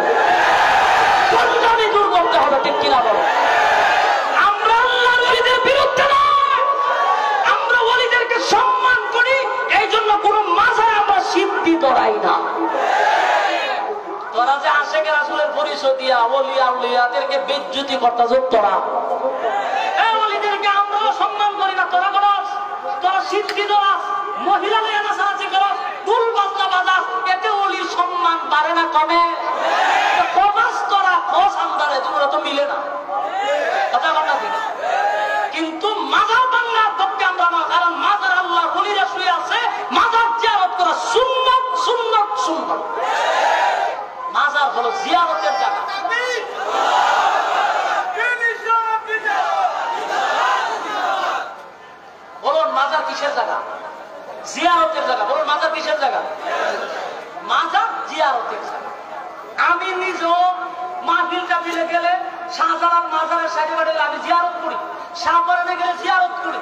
গঞ্জামি দূর করতে হবে, ঠিক কিনা বলো? আমরা আল্লাহর ওলিদের বিরুদ্ধে নয়, আমরা ওলিদেরকে সম্মান করি। এই জন্য কোন মাজারে আমরা সিদ্ধি ধরাই না। তোরা যে আশিকে রাসূলের পরিচয় দিয়া ওলিয়া উলিয়াদেরকে বেইজ্জতি করতাছ, তোরা এই ওলিদেরকে আমরাও সম্মান করি না। তোরা করস, তোরা সিদ্ধি ধরাস, মহিলা নিয়ে নাচানাচি করস, ফুল বাজনা বাজাস, এতে ওলির সম্মান বাড়ে না কমে? কমাস তোরা খোঁজ আমদারে, তোমরা তো মিলে না। কথা বল না? কিন্তু মাজার বাংলার পক্ষে আমরা না, কারণ মাজার আল্লাহর ওলিরা শুয়ে আছে। মাজার জিয়ারত করা সুন্নাত, সুন্নাত, সুন্নাত। মাজার হলো জিয়ারতের জায়গা। বলুন মাজার কিসের জায়গা? জিয়ারতের জায়গা। বলুন মাজার কিসের জায়গা? মাজার জিয়ারতের জায়গা। আমি নিজেও মাহফিল টাফিলে গেলে শাহজালাল মাজারের সাইডে বাড়ি আমি জিয়ারত করি, শাহবাগানে গেলে জিয়ারত করি।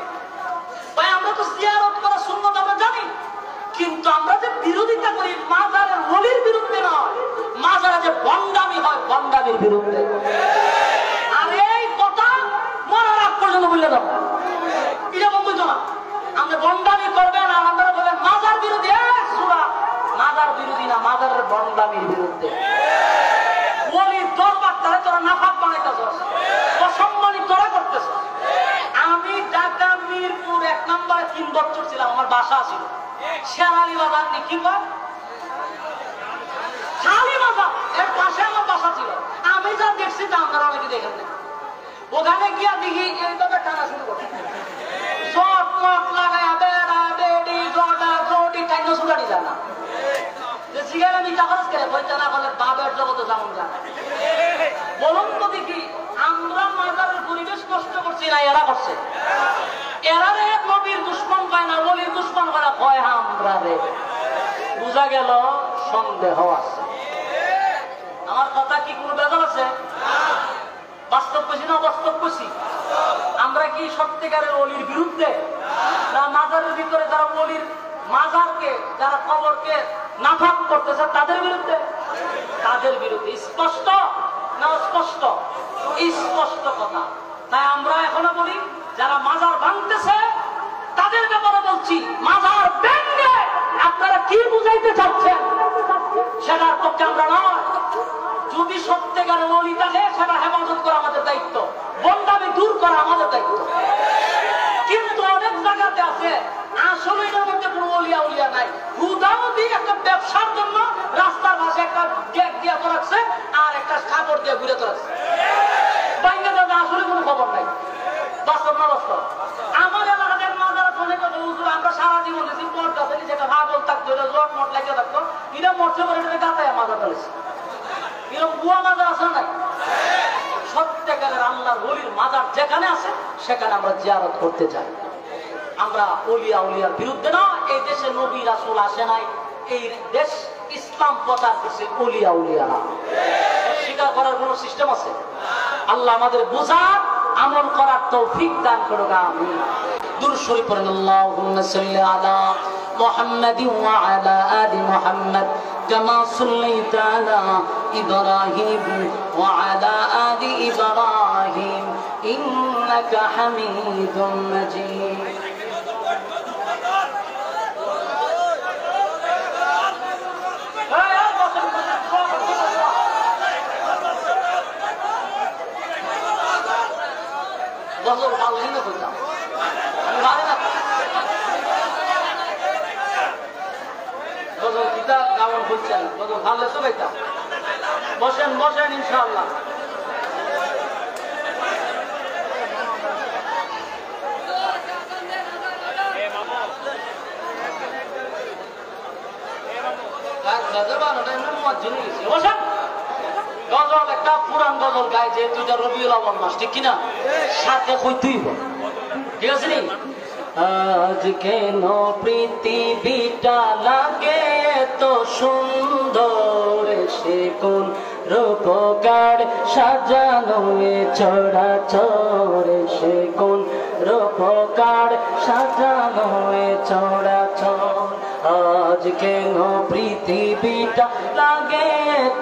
ভাই আমরা তো জিয়ারত করা সুন্নাত আমরা জানি, কিন্তু আমরা যে বিরোধিতা করি মাজারের ওলির বিরুদ্ধে নয়, মাজারে যে বন্ডামি হয় বন্ডামির বিরুদ্ধে। আর এই কথা মরার আগ পর্যন্ত বললে দাও, এটা বলতো না। আপনি বন্ডামি করবেন আর আপনারা বলবেন মাজার বিরোধী। মাজার বিরোধী না, মাজারের বন্ডামির বিরুদ্ধে। ওলির দরবার তাহলে তোরা নাফাক বানাইতেছ, অসম্মানিত তোরা করতেছ। 3 বছর ছিলাম, আমার বাসা ছিল শেরালি বাজার কি কয় শালি বাজার, এর পাশে আমার বাসা ছিল। আমি যা দেখছি তা আপনারা অনেকে দেখেন না। ওখানে গিয়া দেখি এইভাবে টানা শুরু করছে, শর্ট মট লাগায় বেড়া বেড়ি জটা জটি টাইনা শুকানি যায় না। যে সিগারেট আমি টাকা করে বইতে না বলে বাবের জগতে যেমন জানা। বলুন তো দেখি, আমরা মাজারের পরিবেশ নষ্ট করছি না এরা করছে? এরা রে নবীর দুশ্মন কয় না, ওলির দুশ্মন করা কয় আমরা রে। বুঝা গেল সন্দেহ আছে। আমার কথা কি কোনো বেজাল আছে? বাস্তব কইছি না বাস্তব কইছি? আমরা কি সত্যিকারের ওলির বিরুদ্ধে, না মাজারের ভিতরে যারা ওলির মাজারকে, যারা কবরকে নাফাক করতেছে তাদের বিরুদ্ধে? তাদের বিরুদ্ধে। স্পষ্ট না স্পষ্ট? স্পষ্ট কথা। তাই আমরা এখনো বলি, যারা মাজার ভাঙতেছে তাদের ব্যাপারে বলছি, মাজার ভেঙে আপনারা কি বুঝাইতে চাচ্ছেন সেটার পক্ষে আমরা নয়। যদি সত্যিকারের ওলি থাকে সেটা হেফাজত করা আমাদের দায়িত্ব, বন্দামি দূর করা আমাদের দায়িত্ব। কিন্তু অনেক জায়গাতে আছে আসলে এটার মধ্যে কোনো ওলিয়া উলিয়া নাই, হুদাহুদি একটা ব্যবসার জন্য রাস্তার পাশে একটা গেট দিয়ে তো রাখছে আর একটা কাপড় দিয়ে ঘুরে তো রাখছে। বাইরে দাদা আসলে কোনো খবর নাই। বাস্তব না বাস্তব? আমার এলাকাতে মাজার অনেক হুজুর আমরা সারা জীবন দেখি পট গাছে যেটা ভাগল থাকতো, এটা জট মট লাগিয়ে থাকতো, এটা মরছে করে এটা গাতায় মাজার ফেলেছে। এরকম বুয়া মাজার আছে নাই? সত্যিকারের আল্লাহর ওলির মাজার যেখানে আছে সেখানে আমরা জিয়ারত করতে যাই। আমরা ওলিয়া উলিয়ার বিরুদ্ধে না। এই দেশে নবী রাসূল আসে নাই, এই দেশ ইসলাম প্রচার করছে ওলিয়া উলিয়ারা। স্বীকার করার কোন সিস্টেম আছে? আল্লাহ আমাদের বোঝার আমল করার তৌফিক দান করুক, আমিন। দুরূদ শরীফ পড়েন, আল্লাহুম্মা সাল্লি আলা মুহাম্মাদিন ওয়া আলা আলি মুহাম্মাদ কামা সাল্লাইতা আলা ইব্রাহিম ওয়া আলা আলি ইব্রাহিম ইন্নাকা হামিদুম মাজিদ। গজল গাওয়াই না কইতাম, আমি ভালো না গজল গীতা গাওয়ান বলছেন, গজল ভালো তো গাইতাম। বসেন বসেন ইনশাআল্লাহ। গজল একটা পুরান গজল গায়, যে দুইটা রবিউল আউয়াল মাস, ঠিক কিনা? সাথে কইতেই ঠিক আছে নি? আজ কেন পৃথিবীটা লাগে তো সুন্দর, সে কোন রূপকার সাজানো ছড়া ছড়ে, সে কোন রূপকার সাজানো ছড়া ছড়। আজ কেন পৃথিবীটা লাগে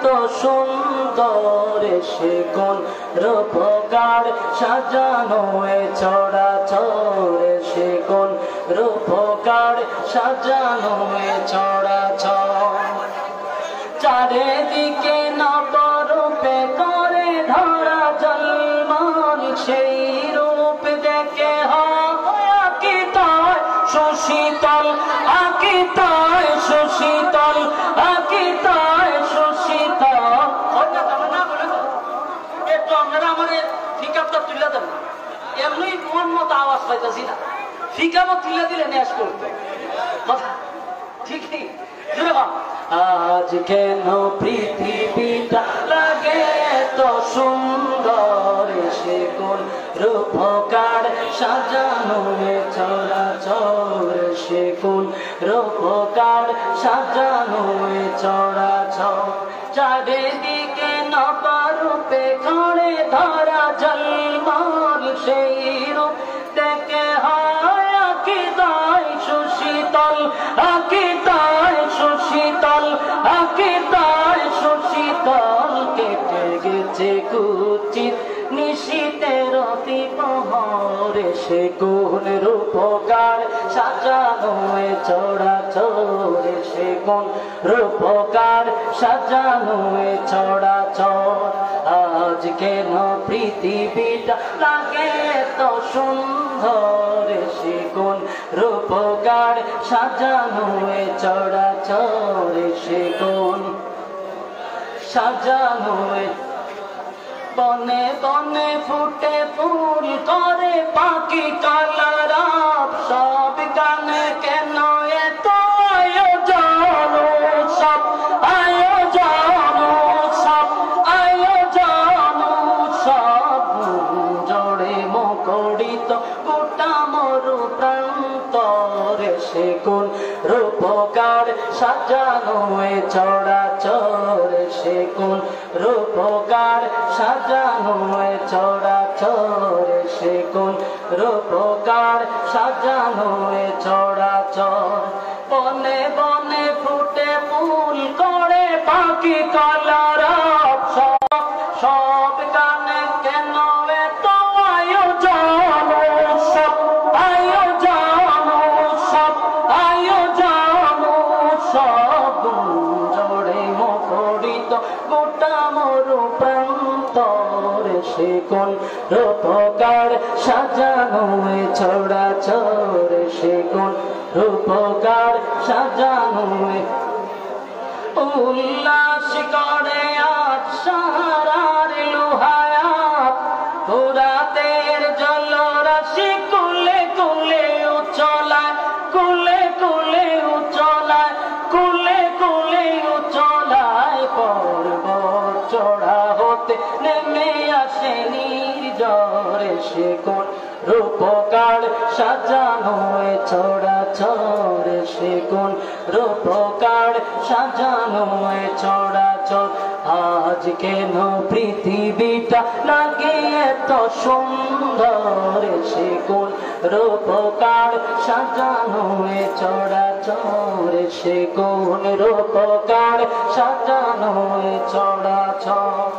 তো সুন্দর, সে কোন রূপকার সাজানো ছড়া ছড়ে, সে কোন রূপকার সাজানো ছড়া ছড়। চারিদিকে নবরূপে করে ধরা জলমল, সেই রূপ দেখে হয় আকিতায় সুশীতল, আকিতায় সুশীতল, আকিতায় সুশীতল। একটু আপনারা আমার ফিকাপটা তুলে দেন, এমনি মন মতো আওয়াজ পাইতেছি না, ফিকাপও তুলে দিলে নেশ করতো ঠিকই। আজ কেন পৃথিবীটা লাগে তো সুন্দর, সে কোন রূপকার সাজানো ছড়া ছড়, সে কোন রূপকার সাজানো ছড়া ছড়। চারিদিকে নবরূপে করে ধরা জলমল, সেই রূপ দেখে হয় আকিতায় সুশীতল, আকিতায় সুশীতল, আকিতায় সুশীতল। কেটে গেছে কুচিত নিশীতের প্রহরে, সে কোন রূপকার সাজানো এ চরাচর সে কোন রূপকার সাজানো এ চরাচর আজ কেন পৃথিবীটা লাগে তো সুন্দর সে কোন রূপকার সাজানো এ চরাচর সে কোন সাজানো এ বনে বনে ফুটে ফুল করে পাখি কালারাপ সব গানে কেন এত আয়োজন সব আয়োজন সব আয়োজন সব জোড়ে মুখরিত গোটা মরু প্রান্তরে সে কোন রূপকার সাজানো এ চরাচর সে কোন রূপকার সাজানো এ চরাচর সে কোন রূপকার সাজানো এ চরাচর বনে বনে ফুটে ফুল করে পাখি কলরব সব সব গানে কেন এত আয়োজন সব আয়োজন সব আয়োজন সব জোড়ে মুখরিত গোটা মরু প্রান্তর সে কোন রূপকার সাজানো এ চরাচর সে কোন রূপকার সাজানো এ উল্লাস করে আজ সারার লোহায়াত পুরাতের জলরাশি কুলে কুলে উচলায় কুলে কুলে উচলায় কুলে কুলে উচলায় পর্বত চড়া হতে নেমে আসে নির্জরে সে কোন রূপকার সাজানো এ চরাচর সে কোন রূপকার সাজানো এ চরাচর আজ কেন পৃথিবীটা লাগে এত সুন্দর সে কোন রূপকার সাজানো এ চরাচর সে কোন রূপকার সাজানো এ চরাচর।